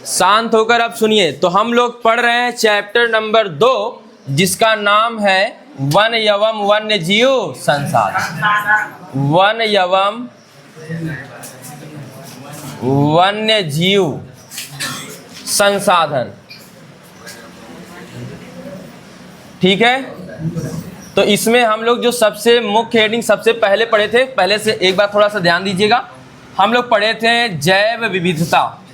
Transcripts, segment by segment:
शांत होकर अब सुनिए। तो हम लोग पढ़ रहे हैं चैप्टर नंबर 2 जिसका नाम है वन एवं वन्य जीव संसाधन। वन एवं वन्य जीव संसाधन, ठीक है। तो इसमें हम लोग जो सबसे मुख्य हेडिंग सबसे पहले पढ़े थे, पहले से एक बार थोड़ा सा ध्यान दीजिएगा। हम लोग पढ़े थे जैव विविधता।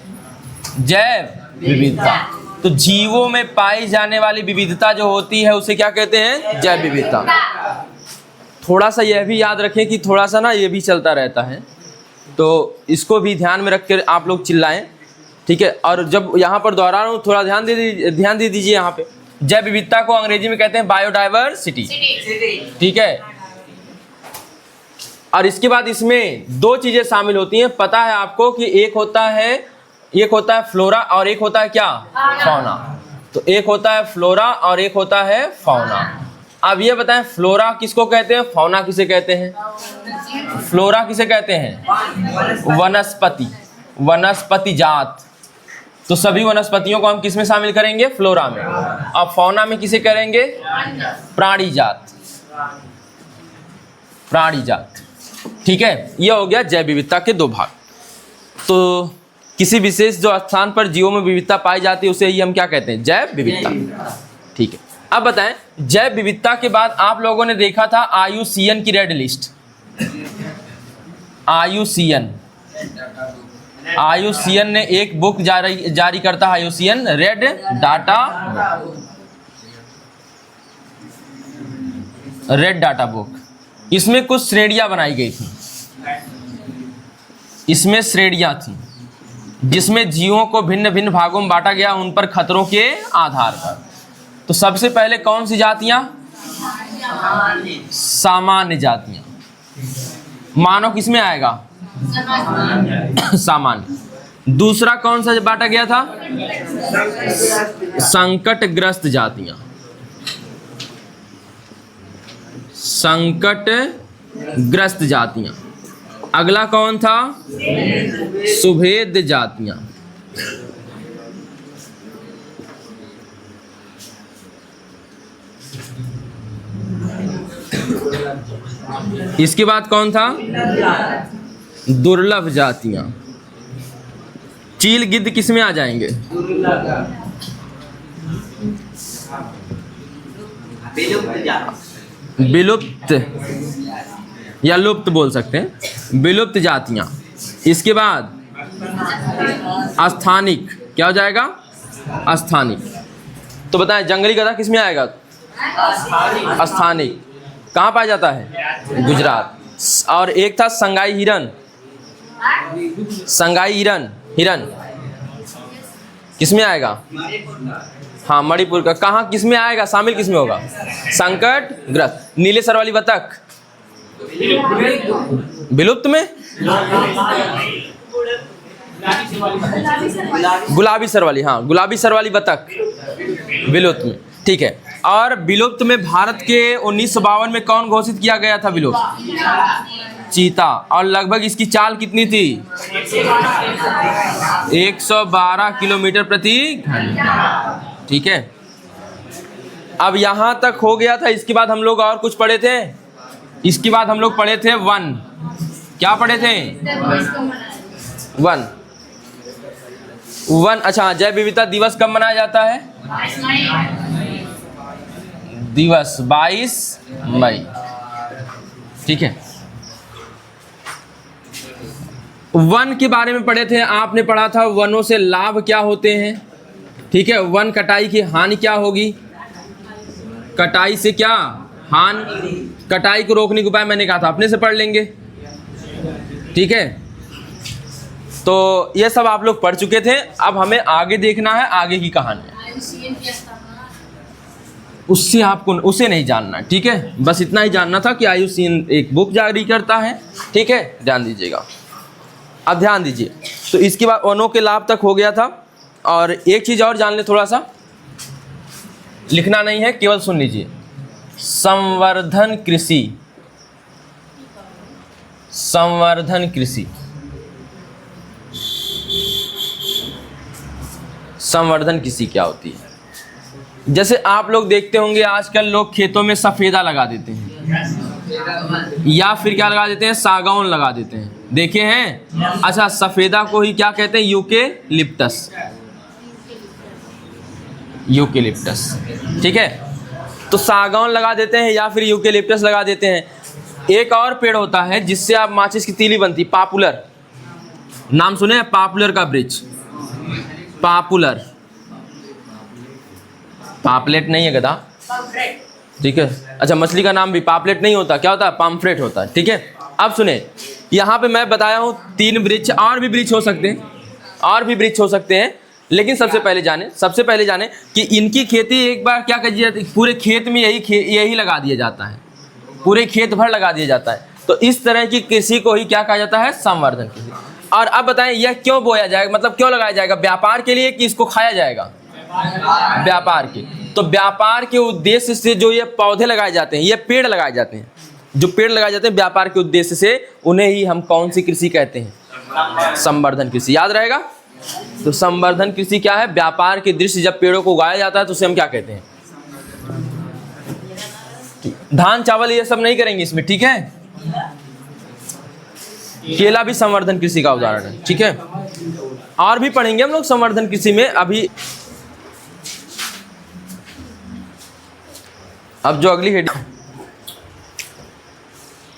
जैव विविधता, तो जीवों में पाई जाने वाली विविधता जो होती है उसे क्या कहते हैं? जैव विविधता। थोड़ा सा यह भी याद रखें कि थोड़ा सा ना ये भी चलता रहता है, तो इसको भी ध्यान में रख कर आप लोग चिल्लाएं, ठीक है। और जब यहाँ पर दोहरा रहा हूँ थोड़ा ध्यान दे दीजिए। यहाँ पे जैव विविधता को अंग्रेजी में कहते हैं बायोडाइवर्सिटी, ठीक है। और इसके बाद इसमें दो चीजें शामिल होती हैं, पता है आपको कि एक होता है फ्लोरा और एक होता है क्या? फौना। तो एक होता है फ्लोरा और एक होता है फौना। अब ये बताएं फ्लोरा किसको कहते हैं, फौना किसे कहते हैं? फ्लोरा किसे कहते हैं? वनस्पति, वनस्पति जात। तो सभी वनस्पतियों को हम किस में शामिल करेंगे? फ्लोरा में। अब फौना में किसे करेंगे? प्राणी जात, प्राणी जात, ठीक है। ये हो गया जैव विविधता के दो भाग। तो किसी विशेष जो स्थान पर जीवों में विविधता पाई जाती है उसे ही हम क्या कहते हैं? जैव विविधता, ठीक है। अब बताएं जैव विविधता के बाद आप लोगों ने देखा था IUCN की रेड लिस्ट। IUCN ने एक बुक जारी करता है, IUCN रेड डाटा बुक। इसमें कुछ श्रेणियां बनाई गई थी, इसमें श्रेणियां थी जिसमें जीवों को भिन्न भिन्न भागों में बांटा गया उन पर खतरों के आधार पर। तो सबसे पहले कौन सी जातियां? सामान्य जातियां। मानव किसमें आएगा? सामान्य। दूसरा कौन सा बांटा गया था? संकटग्रस्त जातियां। संकटग्रस्त जातियां। अगला कौन था? सुभेद जातियां। इसके बाद कौन था? दुर्लभ जातियां। चील गिद्ध किस में आ जाएंगे? विलुप्त या लुप्त बोल सकते हैं, विलुप्त जातियां। इसके बाद स्थानिक, क्या हो जाएगा? स्थानिक। तो बताएं जंगली गधा किस में आएगा? स्थानिक। कहाँ पाया जाता है? गुजरात। और एक था संगाई हिरन। संगाई हिरन किस में आएगा? हाँ, मणिपुर का। कहाँ किस में आएगा? शामिल किस में होगा? संकटग्रस्त। नीले सर वाली बतख विलुप्त में, गुलाबी सर वाली, हाँ गुलाबी सर वाली बतख विलुप्त में, ठीक है। और विलुप्त में भारत के 1952 में कौन घोषित किया गया था विलुप्त? चीता। और लगभग इसकी चाल कितनी थी? 112 किलोमीटर प्रति घंटा, ठीक है। अब यहां तक हो गया था। इसके बाद हम लोग और कुछ पढ़े थे। इसके बाद हम लोग पढ़े थे वन। क्या पढ़े थे? वन। अच्छा, जैव विविधता दिवस कब मनाया जाता है? दिवस 22 मई, ठीक है। वन के बारे में पढ़े थे। आपने पढ़ा था वनों से लाभ क्या होते हैं, ठीक है। वन कटाई की हानि क्या होगी? कटाई से क्या हानि? कटाई को रोकने के उपाय मैंने कहा था, अपने से पढ़ लेंगे, ठीक है। तो ये सब आप लोग पढ़ चुके थे। अब हमें आगे देखना है, आगे की कहानी। उससे आपको उसे नहीं जानना, ठीक है। बस इतना ही जानना था कि IUCN एक बुक जारी करता है, ठीक है। ध्यान दीजिएगा, अब ध्यान दीजिए। तो इसके बाद वनों के लाभ तक हो गया था। और एक चीज़ और जान ले, थोड़ा सा लिखना नहीं है, केवल सुन लीजिए। संवर्धन कृषि, संवर्धन कृषि। संवर्धन कृषि क्या होती है? जैसे आप लोग देखते होंगे आजकल लोग खेतों में सफेदा लगा देते हैं या फिर क्या लगा देते हैं, सागौन लगा देते हैं, देखे हैं? अच्छा, सफेदा को ही क्या कहते हैं? यूकेलिप्टस, यूकेलिप्टस, ठीक है। तो सागौन लगा देते हैं या फिर यूकेलिप्टस लगा देते हैं। एक और पेड़ होता है जिससे आप माचिस की तीली बनती, पॉपुलर, नाम सुने हैं? पॉपुलर का वृक्ष, पॉपुलर, पापलेट नहीं है गधा, ठीक है। अच्छा, मछली का नाम भी पापलेट नहीं होता, क्या होता है? पाम्फ्रेट होता है, ठीक है। अब सुने, यहाँ पे मैं बताया हूँ 3 वृक्ष, और भी वृक्ष हो सकते हैं, और भी वृक्ष हो सकते हैं, लेकिन सबसे पहले जाने कि इनकी खेती एक बार क्या कर दिया, पूरे खेत में यही लगा दिया जाता है, पूरे खेत भर लगा दिया जाता है। तो इस तरह की कृषि को ही क्या कहा जाता है? संवर्धन कृषि। और अब बताएं यह क्यों बोया जाएगा, मतलब क्यों लगाया जाएगा? व्यापार के लिए कि इसको खाया जाएगा? व्यापार के। तो व्यापार के उद्देश्य से जो ये पौधे लगाए जाते हैं, ये पेड़ लगाए जाते हैं, जो पेड़ लगाए जाते हैं व्यापार के उद्देश्य से, उन्हें ही हम कौन सी कृषि कहते हैं? संवर्धन कृषि। याद रहेगा। तो संवर्धन कृषि क्या है? व्यापार के दृष्टि जब पेड़ों को उगाया जाता है तो उसे हम क्या कहते हैं? धान चावल ये सब नहीं करेंगे इसमें, ठीक है। केला भी संवर्धन कृषि का उदाहरण है, ठीक है। और भी पढ़ेंगे हम लोग संवर्धन कृषि में। अभी अब जो अगली हेडिंग,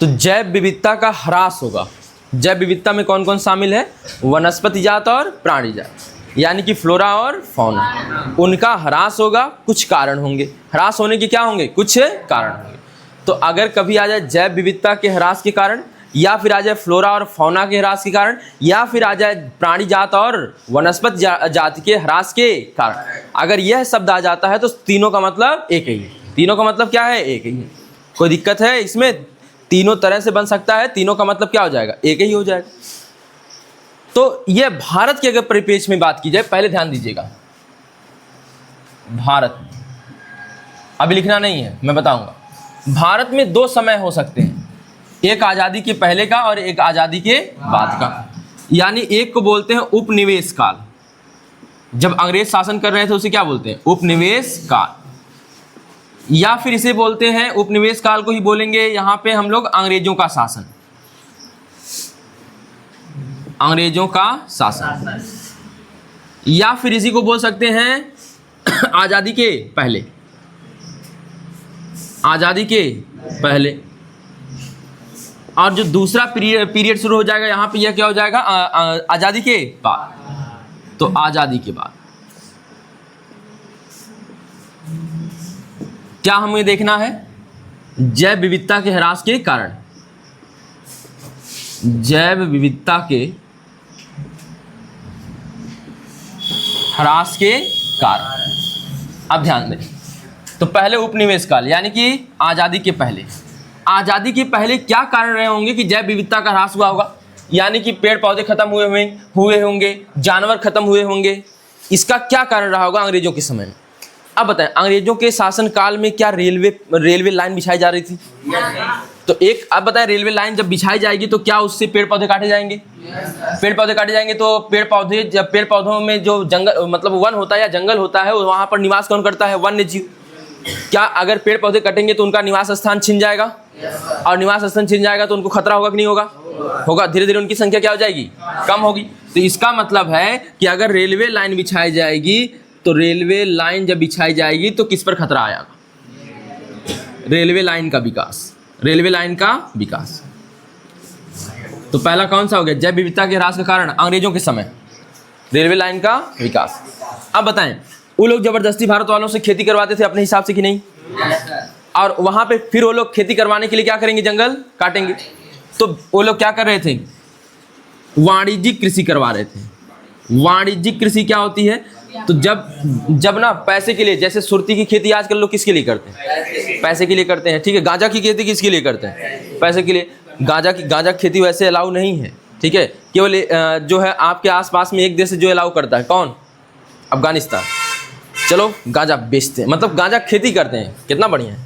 तो जैव विविधता का ह्रास होगा। जैव विविधता में कौन कौन शामिल है? वनस्पति जात और प्राणी जात, यानी कि फ्लोरा और फौना, उनका ह्रास होगा। कुछ कारण होंगे, ह्रास होने के क्या होंगे? कुछ कारण होंगे। तो अगर कभी आ जाए जैव विविधता के ह्रास के कारण, या फिर आ जाए फ्लोरा और फौना के ह्रास के कारण, या फिर आ जाए प्राणी जात और वनस्पति जाति के ह्रास के कारण, अगर यह शब्द आ जाता है तो तीनों का मतलब एक ही है। तीनों का मतलब क्या है? एक ही है। कोई दिक्कत है इसमें? तीनों तरह से बन सकता है, तीनों का मतलब क्या हो जाएगा? एक ही हो जाएगा। तो यह भारत के अगर परिप्रेक्ष्य में बात की जाए, पहले ध्यान दीजिएगा, भारत, अभी लिखना नहीं है, मैं बताऊंगा। भारत में 2 समय हो सकते हैं, एक आज़ादी के पहले का और एक आज़ादी के बाद का। यानी एक को बोलते हैं उपनिवेश काल, जब अंग्रेज शासन कर रहे थे उसे क्या बोलते हैं? उपनिवेश काल। या फिर इसे बोलते हैं, उपनिवेश काल को ही बोलेंगे यहाँ पे हम लोग, अंग्रेजों का शासन, अंग्रेजों का शासन। या फिर इसी को बोल सकते हैं आज़ादी के पहले, आज़ादी के पहले। और जो दूसरा पीरियड शुरू हो जाएगा यहाँ पे, यह क्या हो जाएगा? आज़ादी के बाद। तो आज़ादी के बाद क्या हमें देखना है? जैव विविधता के ह्रास के कारण, जैव विविधता के ह्रास के कारण। अब ध्यान दें, तो पहले उपनिवेश काल यानी कि आज़ादी के पहले, आज़ादी के पहले क्या कारण रहे होंगे कि जैव विविधता का ह्रास हुआ होगा? यानी कि पेड़ पौधे खत्म हुए होंगे, जानवर खत्म हुए होंगे। इसका क्या कारण रहा होगा अंग्रेजों के समय में? अब बताएं, अंग्रेजों के शासन काल में क्या रेलवे लाइन बिछाई जा रही थी? तो एक, अब बताएं, रेलवे लाइन जब बिछाई जाएगी तो क्या उससे पेड़ पौधे काटे जाएंगे? पेड़ पौधे काटे जाएंगे। तो पेड़ पौधे, जब पेड़ पौधों में जो जंगल, मतलब वन होता है या जंगल होता है, वहाँ पर निवास कौन करता है? वन्य जीव। क्या अगर पेड़ पौधे कटेंगे तो उनका निवास स्थान छिन जाएगा? और निवास स्थान छिन जाएगा तो उनको खतरा होगा कि नहीं होगा? होगा। धीरे धीरे उनकी संख्या क्या हो जाएगी? कम होगी। तो इसका मतलब है कि अगर रेलवे लाइन बिछाई जाएगी, तो रेलवे लाइन जब बिछाई जाएगी तो किस पर खतरा आएगा? रेलवे लाइन का विकास, रेलवे लाइन का विकास। तो पहला कौन सा हो गया? जैव विविधता के ह्रास का कारण अंग्रेजों के समय, रेलवे लाइन का विकास। अब बताएं, वो लोग जबरदस्ती भारत वालों से खेती करवाते थे अपने हिसाब से कि नहीं? और वहाँ पे फिर वो लोग खेती करवाने के लिए क्या करेंगे? जंगल काटेंगे। तो वो लोग क्या कर रहे थे? वाणिज्यिक कृषि करवा रहे थे। वाणिज्यिक कृषि क्या होती है? तो जब ना पैसे के लिए, जैसे सुरती की खेती आजकल लोग किसके लिए करते हैं? पैसे के लिए करते हैं, ठीक है। गांजा की खेती किसके लिए करते हैं? पैसे के लिए। गांजा की खेती वैसे अलाउ नहीं है, ठीक है। केवल जो है आपके आसपास में एक देश जो अलाउ करता है, कौन? अफगानिस्तान। चलो गांजा बेचते हैं, मतलब गांजा खेती करते हैं, कितना बढ़िया है।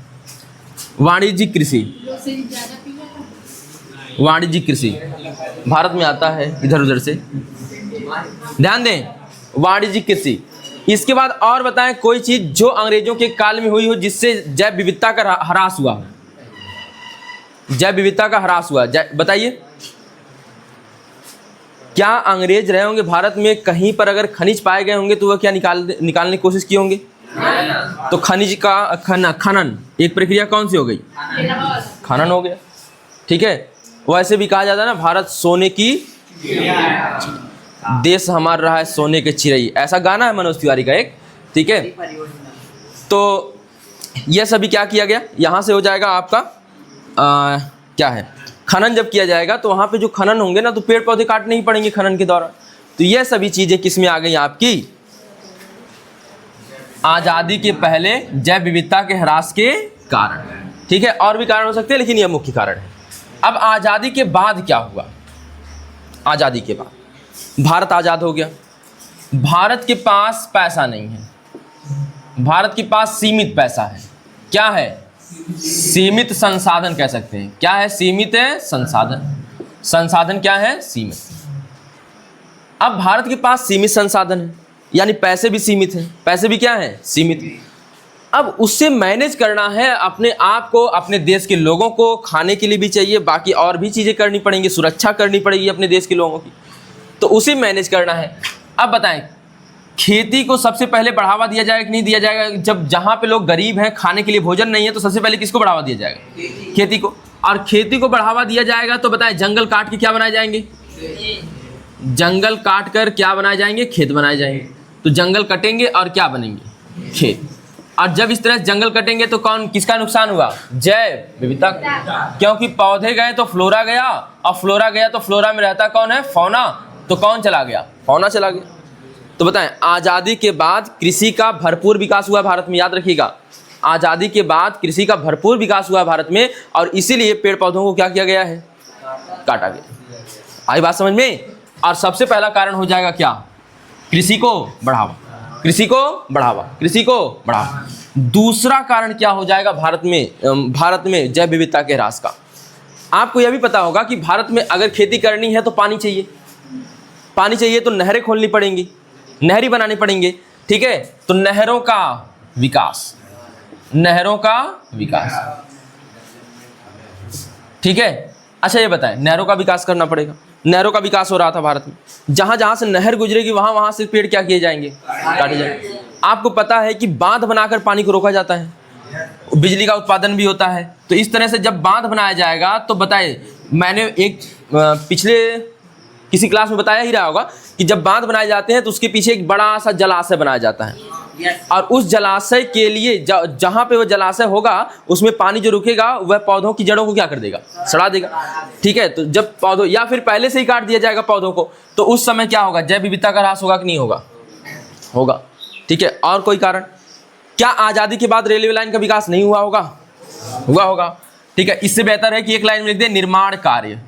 वाणिज्यिक कृषि, वाणिज्यिक कृषि भारत में आता है इधर उधर से। ध्यान दें, वाणिज्यिक कृषि, इसके बाद और बताएं कोई चीज जो अंग्रेजों के काल में हुई हो जिससे जैव विविधता का ह्रास हुआ हो। जैव विविधता का ह्रास हुआ, बताइए। क्या अंग्रेज रहे होंगे भारत में, कहीं पर अगर खनिज पाए गए होंगे तो वह क्या निकालने की कोशिश की होंगे? तो खनिज का खनन एक प्रक्रिया कौन सी हो गई? खनन हो गया। ठीक है, वैसे भी कहा जाता है ना, भारत सोने की देश हमारा रहा है सोने के चिरई, ऐसा गाना है मनोज तिवारी का एक। ठीक है, तो यह सभी क्या किया गया, यहाँ से हो जाएगा आपका क्या है, खनन जब किया जाएगा तो वहाँ पे जो खनन होंगे ना तो पेड़ पौधे काटने ही पड़ेंगे खनन के दौरान। तो यह सभी चीज़ें किस में आ गई आपकी? आज़ादी के पहले जैव विविधता के ह्रास के कारण। ठीक है, और भी कारण हो सकते हैं लेकिन यह मुख्य कारण है। अब आज़ादी के बाद क्या हुआ? आज़ादी के बाद भारत आज़ाद हो गया। भारत के पास पैसा नहीं है, भारत के पास सीमित पैसा है। क्या है? सीमित संसाधन कह सकते हैं। क्या है? सीमित है संसाधन। संसाधन क्या है? सीमित। अब भारत के पास सीमित संसाधन है, यानी पैसे भी सीमित हैं। पैसे भी क्या है? सीमित। अब उससे मैनेज करना है अपने आप को, अपने देश के लोगों को, खाने के लिए भी चाहिए, बाकी और भी चीज़ें करनी पड़ेंगी, सुरक्षा करनी पड़ेगी अपने देश के लोगों की, तो उसे मैनेज करना है। अब बताएं, खेती को सबसे पहले बढ़ावा दिया जाएगा कि नहीं दिया जाएगा? जब जहाँ पे लोग गरीब हैं, खाने के लिए भोजन नहीं है, तो सबसे पहले किसको बढ़ावा दिया जाएगा? खेती को। और खेती को बढ़ावा दिया जाएगा तो बताएं, जंगल काट के क्या बनाए जाएंगे? जंगल काट कर क्या बनाए जाएंगे? खेत बनाए जाएंगे। तो जंगल कटेंगे और क्या बनेंगे? खेत। और जब इस तरह से जंगल कटेंगे तो कौन, किसका नुकसान हुआ? जैव विविधता। क्योंकि पौधे गए तो फ्लोरा गया, और फ्लोरा गया तो फ्लोरा में रहता कौन है? फौना। तो कौन चला गया? फौना चला गया। तो बताएं, आज़ादी के बाद कृषि का भरपूर विकास हुआ भारत में, याद रखिएगा। आज़ादी के बाद कृषि का भरपूर विकास हुआ भारत में, और इसीलिए पेड़ पौधों को क्या किया गया है? काटा गया। आई बात समझ में? और सबसे पहला कारण हो जाएगा क्या? कृषि को बढ़ावा, कृषि को बढ़ावा, कृषि को बढ़ावा। दूसरा कारण क्या हो जाएगा भारत में जैव विविधता के ह्रास का? आपको यह भी पता होगा कि भारत में अगर खेती करनी है तो पानी चाहिए। पानी चाहिए तो नहरें खोलनी पड़ेंगी, नहरी बनानी पड़ेंगे। ठीक है, तो नहरों का विकास, नहरों का विकास। ठीक है, अच्छा ये बताएं, नहरों का विकास करना पड़ेगा। नहरों का विकास हो रहा था भारत में, जहां जहां से नहर गुजरेगी वहां से पेड़ क्या किए जाएंगे? काटे जाएंगे। आपको पता है कि बांध बनाकर पानी को रोका जाता है, बिजली का उत्पादन भी होता है। तो इस तरह से जब बांध बनाया जाएगा तो बताइए, मैंने एक पिछले किसी क्लास में बताया ही रहा होगा कि जब बांध बनाए जाते हैं तो उसके पीछे एक बड़ा सा जलाशय बनाया जाता है, और उस जलाशय के लिए जहाँ पे वो जलाशय होगा उसमें पानी जो रुकेगा वह पौधों की जड़ों को क्या कर देगा? सड़ा देगा। ठीक है, तो जब पौधों, या फिर पहले से ही काट दिया जाएगा पौधों को, तो उस समय क्या होगा? जैव विविधता का ह्रास होगा कि नहीं होगा? होगा। ठीक है, और कोई कारण? क्या आज़ादी के बाद रेलवे लाइन का विकास नहीं हुआ होगा? हुआ होगा। ठीक है, इससे बेहतर है कि एक लाइन में लिख दें, निर्माण कार्य,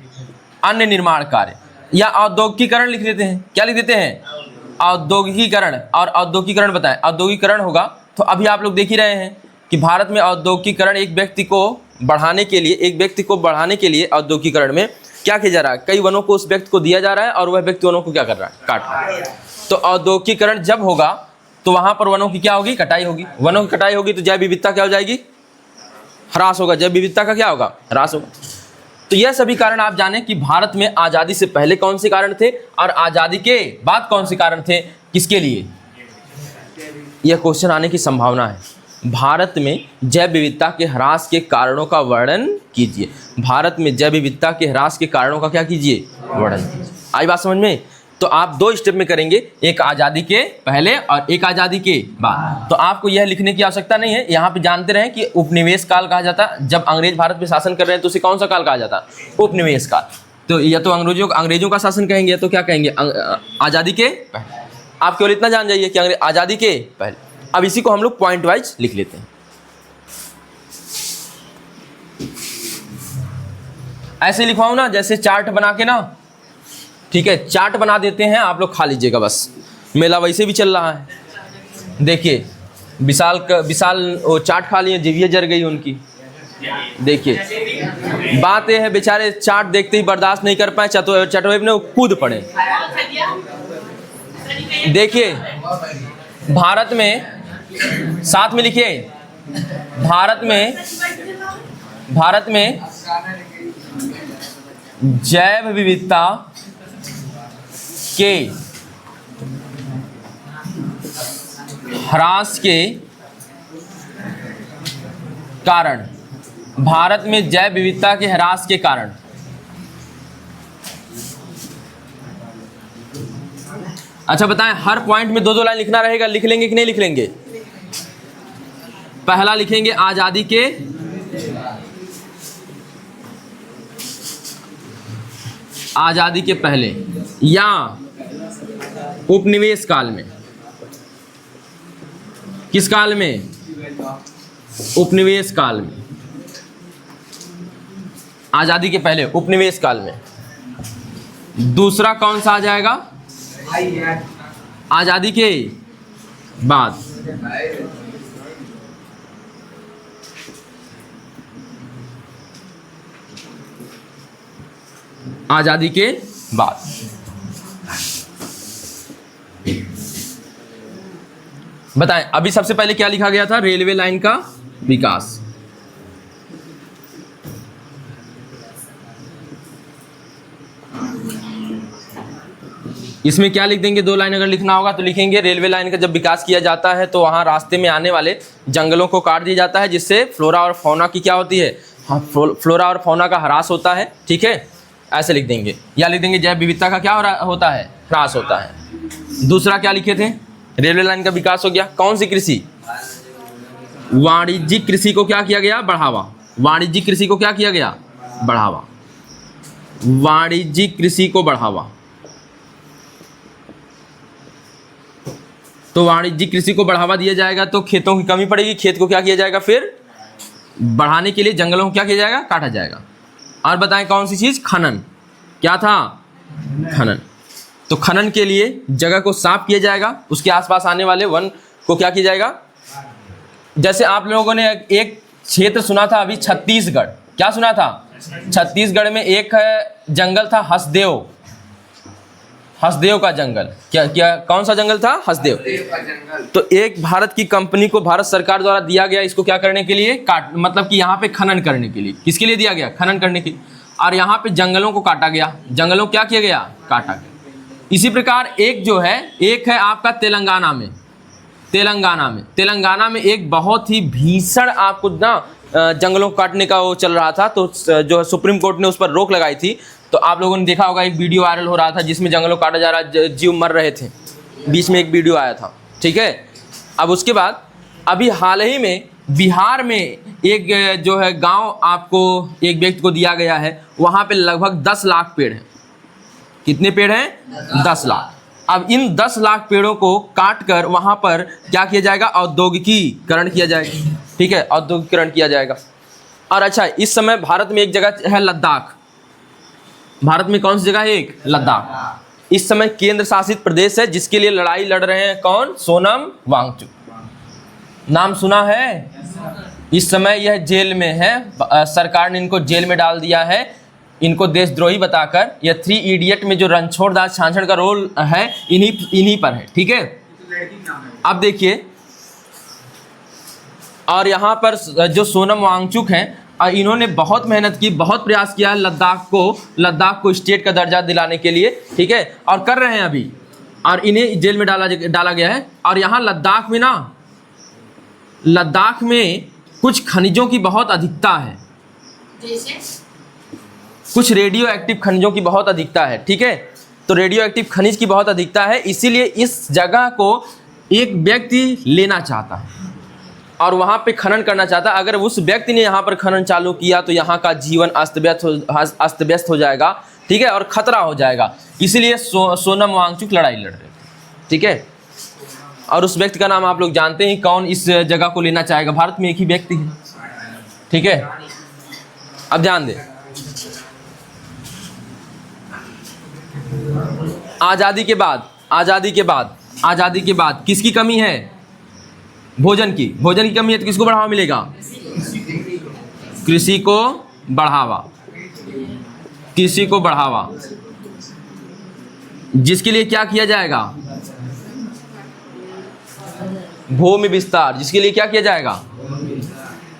अन्य निर्माण कार्य, या औद्योगिकीकरण लिख देते हैं। क्या लिख देते हैं? औद्योगिकीकरण। और औद्योगिकीकरण बताएं, औद्योगिकीकरण होगा तो अभी आप लोग देख ही रहे हैं कि भारत में औद्योगिकीकरण एक व्यक्ति को बढ़ाने के लिए औद्योगिकीकरण में क्या किया जा रहा है? कई वनों को उस व्यक्ति को दिया जा रहा है और वह व्यक्ति वनों को क्या कर रहा है? काट रहा है। तो औद्योगिकीकरण जब होगा तो वहां पर वनों की क्या होगी? कटाई होगी। वनों की कटाई होगी तो जैव विविधता क्या हो जाएगी? ह्रास होगा। जैव विविधता का क्या होगा? ह्रास होगा। तो यह सभी कारण आप जाने कि भारत में आज़ादी से पहले कौन से कारण थे और आज़ादी के बाद कौन से कारण थे, किसके लिए? यह क्वेश्चन आने की संभावना है। भारत में जैव विविधता के ह्रास के कारणों का वर्णन कीजिए। भारत में जैव विविधता के ह्रास के कारणों का क्या कीजिए? वर्णन कीजिए। आई बात समझ में? तो आप दो स्टेप में करेंगे, एक आज़ादी के पहले और एक आज़ादी के बाद। तो आपको यह लिखने की आवश्यकता नहीं है, यहाँ पे जानते रहें कि उपनिवेश काल कहा जाता है। जब अंग्रेज भारत पे शासन कर रहे हैं तो उसे कौन सा काल कहा जाता है? उपनिवेश काल। तो या तो अंग्रेजों का शासन कहेंगे या तो क्या कहेंगे? आज़ादी के पहले। आप केवल इतना जान जाइए कि आज़ादी के पहले। अब इसी को हम लोग पॉइंट वाइज लिख लेते हैं। ऐसे लिखवाऊँ ना, जैसे चार्ट बना के ना, ठीक है, चार्ट बना देते हैं, आप लोग खा लीजिएगा बस। मेला वैसे भी चल रहा है। देखिए विशाल वो चाट खा लिए, जिभिया जर गई उनकी। देखिए बात यह है, बेचारे चाट देखते ही बर्दाश्त नहीं कर पाए, चटोए में कूद पड़े। देखिए भारत में, साथ में लिखिए, भारत में जैव विविधता के ह्रास के कारण, भारत में जैव विविधता के ह्रास के कारण, अच्छा बताएं, हर पॉइंट में 2-2 लाइन लिखना रहेगा, लिख लेंगे कि नहीं लिख लेंगे? पहला लिखेंगे आजादी के पहले या उपनिवेश काल में। किस काल में? उपनिवेश काल में। आजादी के पहले उपनिवेश काल में। दूसरा कौन सा आ जाएगा? आजादी के बाद। आजादी के बाद। बताएं, अभी सबसे पहले क्या लिखा गया था? रेलवे लाइन का विकास। इसमें क्या लिख देंगे? 2 लाइन अगर लिखना होगा तो लिखेंगे रेलवे लाइन का जब विकास किया जाता है तो वहाँ रास्ते में आने वाले जंगलों को काट दिया जाता है, जिससे फ्लोरा और फौना की क्या होती है? फ्लोरा और फौना का ह्रास होता है। ठीक है, ऐसे लिख देंगे। या लिख देंगे जैव विविधता का क्या होता है? ह्रास होता है। दूसरा क्या लिखे थे? रेलवे लाइन का विकास हो गया। कौन सी कृषि? वाणिज्यिक कृषि को क्या किया गया? बढ़ावा। वाणिज्यिक कृषि को क्या किया गया? बढ़ावा। वाणिज्यिक कृषि को बढ़ावा। तो वाणिज्यिक कृषि को बढ़ावा दिया जाएगा तो खेतों की कमी पड़ेगी। खेत को क्या किया जाएगा? फिर बढ़ाने के लिए जंगलों को क्या किया जाएगा? काटा जाएगा। और बताएं कौन सी चीज? खनन। क्या था? खनन। तो खनन के लिए जगह को साफ किया जाएगा, उसके आसपास आने वाले वन को क्या किया जाएगा? जैसे आप लोगों ने एक क्षेत्र सुना था अभी, छत्तीसगढ़। क्या सुना था? छत्तीसगढ़ में एक जंगल था हसदेव। हसदेव का जंगल। क्या कौन सा जंगल था? हसदेव का जंगल। तो एक भारत की कंपनी को भारत सरकार द्वारा दिया गया इसको क्या करने के लिए? मतलब कि यहाँ पे खनन करने के लिए। किसके लिए दिया गया? खनन करने के लिए। और यहाँ पे जंगलों को काटा गया। जंगलों क्या किया गया? काटा गया। इसी प्रकार एक जो है, एक है आपका तेलंगाना में। तेलंगाना में एक बहुत ही भीषण आपको ना जंगलों को काटने का वो चल रहा था, तो जो सुप्रीम कोर्ट ने उस पर रोक लगाई थी। तो आप लोगों ने देखा होगा, एक वीडियो वायरल हो रहा था जिसमें जंगलों काटा जा रहा, जीव मर रहे थे। बीच में एक वीडियो आया था। ठीक है, अब उसके बाद अभी हाल ही में बिहार में एक जो है गांव आपको एक व्यक्ति को दिया गया है, वहाँ पे लगभग 10 लाख पेड़ हैं। कितने पेड़ हैं? 10 लाख। अब इन 10 लाख पेड़ों को काट कर वहाँ पर क्या किया जाएगा? औद्योगिकीकरण किया जाएगा। ठीक है, औद्योगिकीकरण किया जाएगा। और अच्छा, इस समय भारत में एक जगह है लद्दाख। भारत में कौन सी जगह है? एक लद्दाख। इस समय केंद्र शासित प्रदेश है जिसके लिए लड़ाई लड़ रहे हैं कौन? सोनम वांगचुक। नाम सुना है? इस समय यह जेल में है। सरकार ने इनको जेल में डाल दिया है, इनको देशद्रोही बताकर। यह 3 इडियट में जो रणछोड़ दास छाछड़ का रोल है इन्हीं पर है। ठीक है, अब देखिए, और यहाँ पर जो सोनम वांगचुक हैं, इन्होंने बहुत मेहनत की, बहुत प्रयास किया है लद्दाख को स्टेट का दर्जा दिलाने के लिए। ठीक है, और कर रहे हैं अभी, और इन्हें जेल में डाला गया है। और यहाँ लद्दाख में कुछ खनिजों की बहुत अधिकता है। कुछ रेडियो एक्टिव खनिजों की बहुत अधिकता है। ठीक है, तो रेडियो एक्टिव खनिज की बहुत अधिकता है, इसीलिए इस जगह को एक व्यक्ति लेना चाहता है और वहाँ पे खनन करना चाहता है। अगर उस व्यक्ति ने यहाँ पर खनन चालू किया तो यहाँ का जीवन अस्त व्यस्त हो जाएगा। ठीक है, और खतरा हो जाएगा। इसीलिए सोनम वांगचुक लड़ाई लड़ रहे थे। ठीक है, और उस व्यक्ति का नाम आप लोग जानते हैं कौन इस जगह को लेना चाहेगा। भारत में एक ही व्यक्ति है। ठीक है, अब ध्यान दें, आजादी के बाद किसकी कमी है? भोजन की कमी है, तो किसको बढ़ावा मिलेगा? कृषि को बढ़ावा। जिसके लिए क्या किया जाएगा? भूमि विस्तार, जिसके लिए क्या किया जाएगा?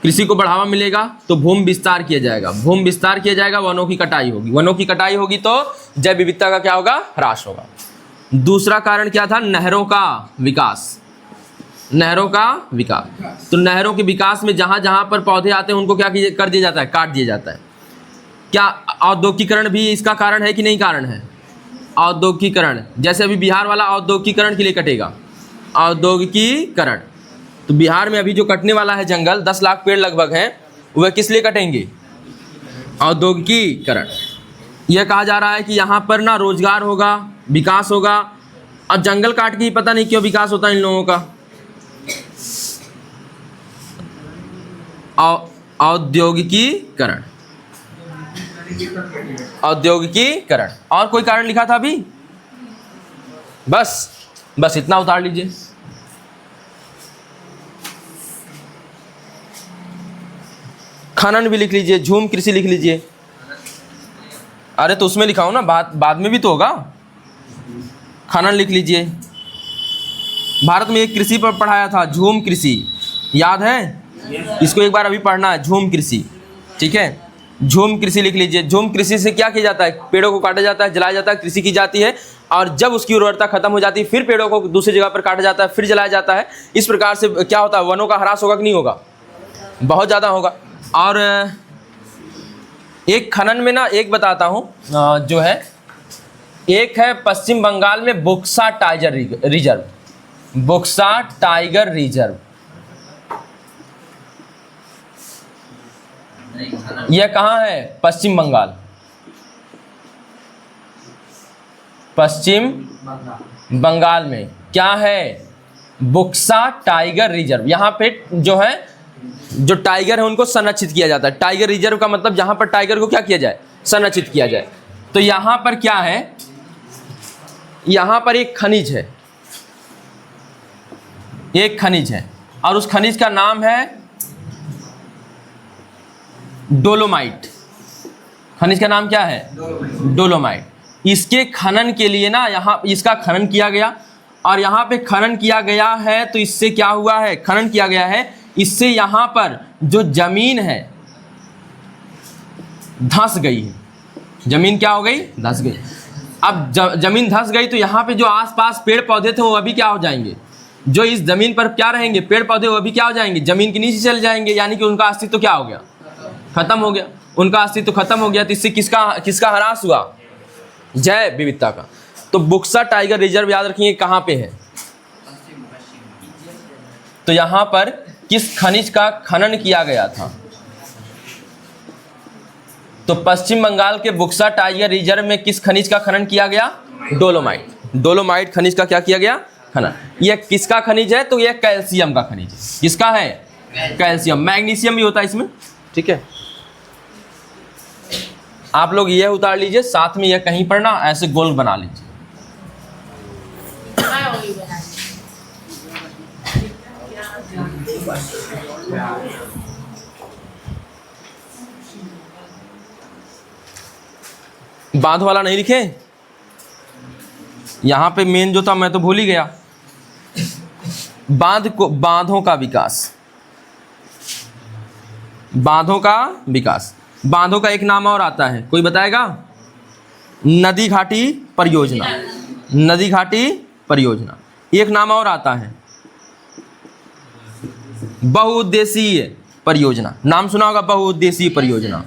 कृषि को बढ़ावा मिलेगा तो भूमि विस्तार किया जाएगा, भूमि विस्तार किया जाएगा, वनों की कटाई होगी, वनों की कटाई होगी तो जैव विविधता का क्या होगा? ह्रास होगा। दूसरा कारण क्या था? नहरों का विकास, नहरों का विकास। तो नहरों के विकास में जहां जहां पर पौधे आते हैं उनको क्या कर दिया जाता है? काट दिया जाता है। क्या औद्योगिकीकरण भी इसका कारण है कि नहीं कारण है? औद्योगिकीकरण, जैसे अभी बिहार वाला औद्योगिकीकरण के लिए कटेगा, औद्योगिकीकरण। तो बिहार में अभी जो कटने वाला है जंगल, 10 लाख पेड़ लगभग हैं, वह किस लिए कटेंगे? औद्योगिकीकरण। यह कहा जा रहा है कि यहाँ पर ना रोजगार होगा, विकास होगा। अब जंगल काट के ही पता नहीं क्यों विकास होता है इन लोगों का। औद्योगिकीकरण, औद्योगिकीकरण। और कोई कारण लिखा था अभी? बस इतना उतार लीजिए। खनन भी लिख लीजिए, झूम कृषि लिख लीजिए। अरे तो उसमें लिखा हो ना, बाद में भी तो होगा। खनन लिख लीजिए। भारत में एक कृषि पर पढ़ाया था, झूम कृषि, याद है? इसको एक बार अभी पढ़ना है, झूम कृषि। ठीक है, झूम कृषि लिख लीजिए। झूम कृषि से क्या किया जाता है? पेड़ों को काटा जाता है, जलाया जाता है, कृषि की जाती है, और जब उसकी उर्वरता खत्म हो जाती है फिर पेड़ों को दूसरी जगह पर काटा जाता है, फिर जलाया जाता है। इस प्रकार से क्या होता है? वनों का ह्रास होगा कि नहीं होगा? बहुत ज़्यादा होगा। और एक खनन में ना, एक बताता हूँ जो है, एक है पश्चिम बंगाल में Buxa tiger reserve, Buxa tiger reserve. यह कहाँ है? पश्चिम बंगाल, पश्चिम बंगाल में क्या है? Buxa tiger reserve. यहाँ पे जो है, जो टाइगर है उनको संरक्षित किया जाता है। टाइगर रिजर्व का मतलब जहाँ पर टाइगर को क्या किया जाए? संरक्षित किया जाए। तो यहाँ पर क्या है? यहाँ पर एक खनिज है, एक खनिज है, और उस खनिज का नाम है डोलोमाइट। खनिज का नाम क्या है? डोलोमाइट। इसके खनन के लिए ना यहाँ इसका खनन किया गया, और यहाँ पे खनन किया गया है तो इससे क्या हुआ है? खनन किया गया है, इससे यहाँ पर जो जमीन है धंस गई है। जमीन क्या हो गई? धंस गई। अब जमीन धंस गई तो यहाँ पे जो आसपास पेड़ पौधे थे वो अभी क्या हो जाएंगे? जो इस जमीन पर क्या रहेंगे? पेड़ पौधे, वो अभी क्या हो जाएंगे? जमीन के नीचे चले जाएंगे, यानी कि उनका अस्तित्व क्या हो गया? खत्म हो गया। उनका अस्तित्व खत्म हो गया, तो इससे किसका ह्रास हुआ? जैव विविधता का। तो बुक्सा टाइगर रिजर्व याद रखिए कहाँ पे है? तो यहाँ पर किस खनिज का खनन किया गया था? तो पश्चिम बंगाल के बुक्सा टाइगर रिजर्व में किस खनिज का खनन किया गया? डोलोमाइट। डोलोमाइट खनिज का क्या किया गया? खनन। यह किसका खनिज है? तो यह कैल्शियम का खनिज है। किसका है? कैल्शियम। मैग्नीशियम भी होता है इसमें। ठीक है, आप लोग यह उतार लीजिए, साथ में यह कहीं पर ना ऐसे गोल बना लीजिए। बांध वाला नहीं लिखे? यहां पे मेन जो था मैं तो भूल ही गया। बांधों का विकास, बांधों का विकास। बांधों का एक नाम और आता है, कोई बताएगा? नदी घाटी परियोजना। नदी घाटी परियोजना। एक नाम और आता है, बहुउद्देशीय परियोजना। नाम सुना होगा, बहुउद्देशीय परियोजना।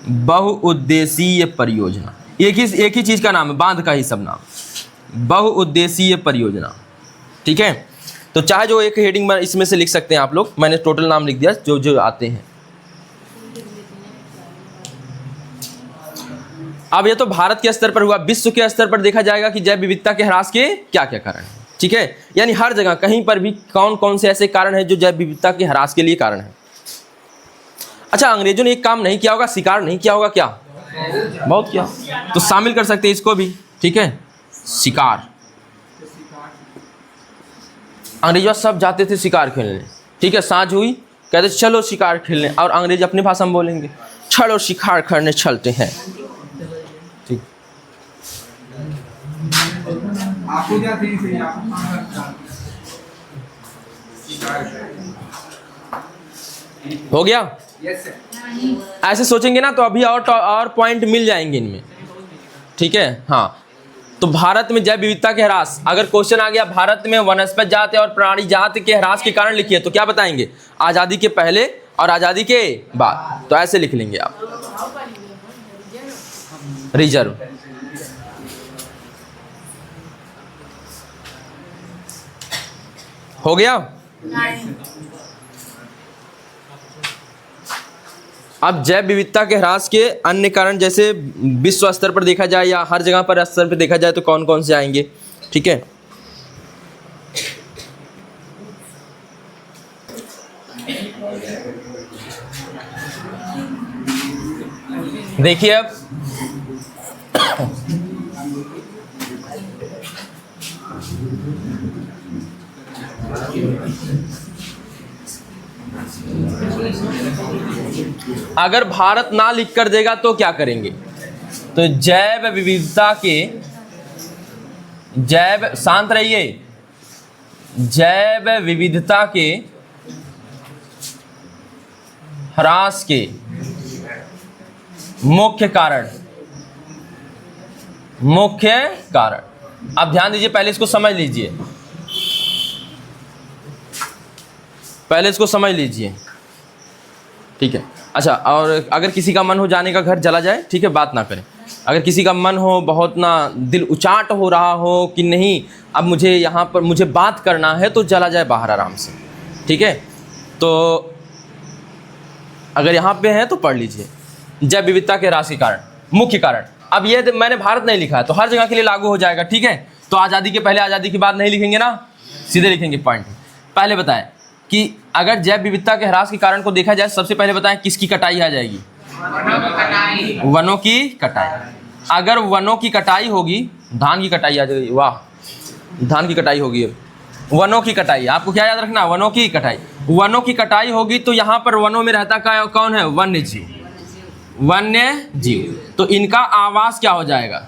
बहुउद्देशीय परियोजना एक ही चीज का नाम है, बांध का ही सब नाम, बहुउद्देशीय परियोजना। ठीक है, तो चाहे जो एक हेडिंग में इसमें से लिख सकते हैं आप लोग, मैंने टोटल नाम लिख दिया जो जो आते हैं। अब ये तो भारत के स्तर पर हुआ, विश्व के स्तर पर देखा जाएगा कि जैव विविधता के ह्रास के क्या क्या कारण हैं। ठीक है, यानी हर जगह कहीं पर भी कौन कौन से ऐसे कारण हैं जो जैव विविधता के ह्रास के लिए कारण है। अच्छा, अंग्रेजों ने एक काम नहीं किया होगा, शिकार नहीं किया होगा क्या? बहुत किया, तो शामिल कर सकते हैं इसको भी। ठीक है, शिकार। अंग्रेजों सब जाते थे शिकार खेलने। ठीक है, सांझ हुई, कहते चलो शिकार खेलने, और अंग्रेज अपनी भाषा में बोलेंगे चलो शिकार करने चलते हैं। ठीक, आपको क्या थी? हो गया? ऐसे सोचेंगे ना तो अभी और पॉइंट मिल जाएंगे इनमें, ठीक है। हाँ, तो भारत में जैव विविधता के ह्रास, अगर क्वेश्चन आ गया भारत में वनस्पति जाति और प्राणी जाति के ह्रास के कारण लिखिए, तो क्या बताएंगे? आज़ादी के पहले और आज़ादी के बाद, तो ऐसे लिख लेंगे आप, रिजर्व। हो गया? अब जैव विविधता के ह्रास के अन्य कारण जैसे विश्व स्तर पर देखा जाए या हर जगह पर स्तर पर देखा जाए तो कौन कौन से आएंगे, ठीक है। देखिए अब अगर भारत ना लिख कर देगा तो क्या करेंगे? तो जैव विविधता के, शांत रहिए, जैव विविधता के ह्रास के मुख्य कारण, अब ध्यान दीजिए, पहले इसको समझ लीजिए, ठीक है। अच्छा, और अगर किसी का मन हो जाने का घर चला जाए, ठीक है, बात ना करें। अगर किसी का मन हो, बहुत ना दिल उचाट हो रहा हो कि नहीं अब मुझे यहाँ पर मुझे बात करना है, तो चला जाए बाहर आराम से, ठीक है। तो अगर यहाँ पे है तो पढ़ लीजिए, जैव विविधता के ह्रास के कारण, मुख्य कारण। अब ये मैंने भारत नहीं लिखा है तो हर जगह के लिए लागू हो जाएगा, ठीक है। तो आज़ादी के पहले आज़ादी के बाद नहीं लिखेंगे ना, सीधे लिखेंगे पॉइंट। पहले बताएं कि अगर जैव विविधता के ह्रास के कारण को देखा जाए, सबसे पहले बताएं किसकी कटाई आ जाएगी? वनों की कटाई। अगर वनों की कटाई होगी, धान की कटाई आ जाएगी, वाह, धान की कटाई होगी। वनों की कटाई, आपको क्या याद रखना? वनों की कटाई। वनों की कटाई होगी तो यहाँ पर वनों में रहता कौन है? वन्य जीव। तो इनका आवास क्या हो जाएगा?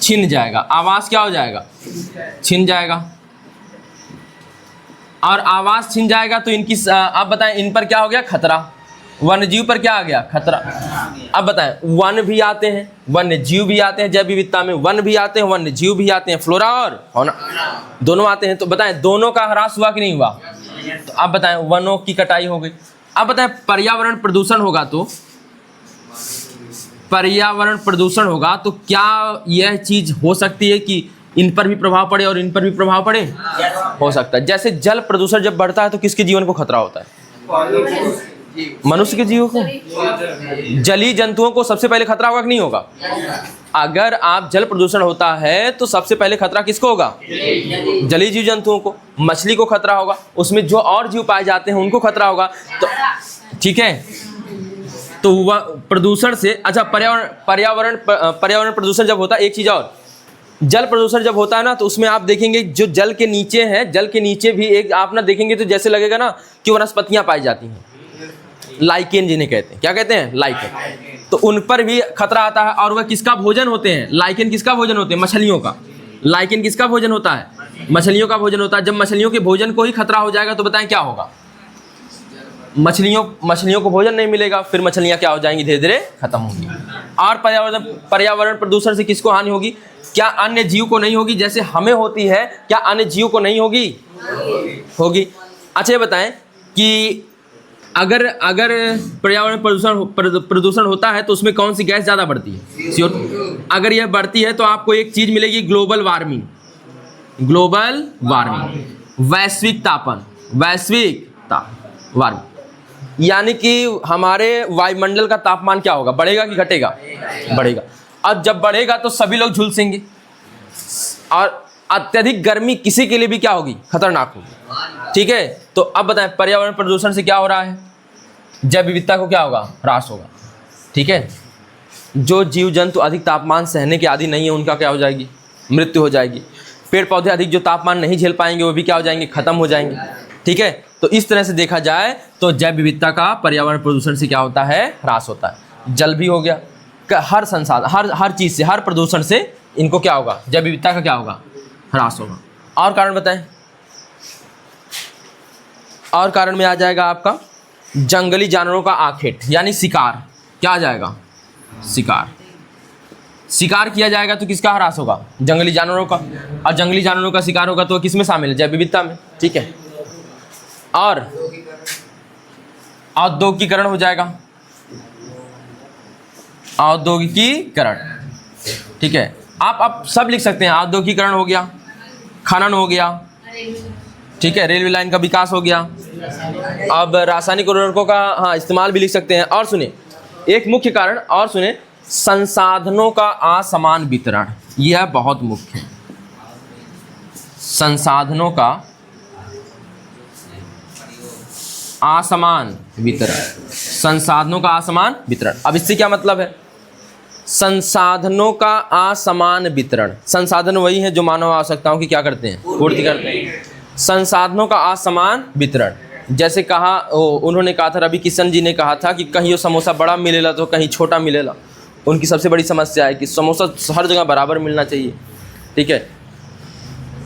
छिन जाएगा। आवास क्या हो जाएगा? छिन जाएगा। और आवास छिन जाएगा तो इनकी, आप बताएं, इन पर क्या हो गया? खतरा। वन्य जीव पर क्या आ गया? खतरा। अब बताएं, वन भी आते हैं, वन्य जीव भी आते हैं, जैव विविधता में वन भी आते हैं, वन्य जीव भी आते हैं, फ्लोरा और फौना दोनों आते हैं। तो बताएं, दोनों का ह्रास हुआ कि नहीं हुआ? तो अब बताएं, वनों की कटाई हो गई। अब बताएं, पर्यावरण प्रदूषण होगा तो क्या यह चीज हो सकती है कि इन पर भी प्रभाव पड़े और इन पर भी प्रभाव पड़े? हो सकता है। जैसे जल प्रदूषण जब बढ़ता है तो किसके जीवन को खतरा होता है? मनुष्य के जीवों को, जलीय जंतुओं को सबसे पहले खतरा होगा कि नहीं होगा? अगर आप जल प्रदूषण होता है तो सबसे पहले खतरा किसको होगा? जलीय जीव जंतुओं को। मछली को खतरा होगा, उसमें जो और जीव पाए जाते हैं उनको खतरा होगा। तो ठीक है, तो वह प्रदूषण से, अच्छा, पर्यावरण प्रदूषण जब होता है, एक चीज और, जल प्रदूषण जब होता है ना, तो उसमें आप देखेंगे जो जल के नीचे है, जल के नीचे भी एक आप ना देखेंगे तो जैसे लगेगा ना कि वनस्पतियां पाई जाती हैं, लाइकेन जिन्हें कहते हैं। क्या कहते हैं? लाइकेन। तो उन पर भी खतरा आता है। और वह किसका भोजन होते हैं? लाइकेन किसका भोजन होते हैं? मछलियों का। लाइकेन किसका भोजन होता है? मछलियों का भोजन होता है। जब मछलियों के भोजन को ही खतरा हो जाएगा तो बताएं क्या होगा? मछलियों को भोजन नहीं मिलेगा, फिर मछलियां क्या हो जाएंगी? धीरे धीरे खत्म होंगी। और पर्यावरण प्रदूषण से किसको हानि होगी? क्या अन्य जीव को नहीं होगी? जैसे हमें होती है, क्या अन्य जीव को नहीं होगी? होगी। अच्छा, ये बताएं कि अगर पर्यावरण प्रदूषण होता है तो उसमें कौन सी गैस ज़्यादा बढ़ती है? CO2। अगर यह बढ़ती है तो आपको एक चीज़ मिलेगी, ग्लोबल वार्मिंग, वैश्विक वार्मिंग। यानी कि हमारे वायुमंडल का तापमान क्या होगा? बढ़ेगा कि घटेगा? बढ़ेगा। अब जब बढ़ेगा तो सभी लोग झुलसेंगे और अत्यधिक गर्मी किसी के लिए भी क्या होगी? खतरनाक होगी। ठीक है, तो अब बताएं, पर्यावरण प्रदूषण से क्या हो रहा है? जैव विविधता को क्या होगा? ह्रास होगा। ठीक है, जो जीव जंतु अधिक तापमान सहने के आदि नहीं है उनका क्या हो जाएगी? मृत्यु हो जाएगी। पेड़ पौधे अधिक जो तापमान नहीं झेल पाएंगे वो भी क्या हो जाएंगे? खत्म हो जाएंगे। ठीक है, तो इस तरह से देखा जाए तो जैव विविधता का पर्यावरण प्रदूषण से क्या होता है? ह्रास होता है। जल भी हो गया, हर संसाधन, हर चीज़ से, हर प्रदूषण से इनको क्या होगा? जैव विविधता का क्या होगा? ह्रास होगा। और कारण बताएं। और कारण में आ जाएगा आपका जंगली जानवरों का आखेट यानी शिकार। क्या आ जाएगा? शिकार। शिकार किया जाएगा तो किसका ह्रास होगा? जंगली जानवरों का। और जंगली जानवरों का शिकार होगा तो किस में शामिल है? जैव विविधता में। ठीक है। और औद्योगिकीकरण हो जाएगा, औद्योगिकीकरण। ठीक है, आप सब लिख सकते हैं। औद्योगिकीकरण हो गया, खनन हो गया, ठीक है, रेलवे लाइन का विकास हो गया। अब रासायनिक उर्वरकों का हाँ इस्तेमाल भी लिख सकते हैं। और सुने एक मुख्य कारण, और सुने, संसाधनों का असमान वितरण। यह बहुत मुख्य है। संसाधनों का असमान वितरण, संसाधनों का असमान वितरण। अब इससे क्या मतलब है? संसाधनों का असमान वितरण, संसाधन वही है जो मानव आवश्यकताओं की क्या करते हैं? पूर्ति करते हैं। संसाधनों का असमान वितरण, जैसे कहा उन्होंने कहा था, रवि किशन जी ने कहा था कि कहीं वो समोसा बड़ा मिलेला तो कहीं छोटा मिलेला। उनकी सबसे बड़ी समस्या है कि समोसा हर जगह बराबर मिलना चाहिए। ठीक है,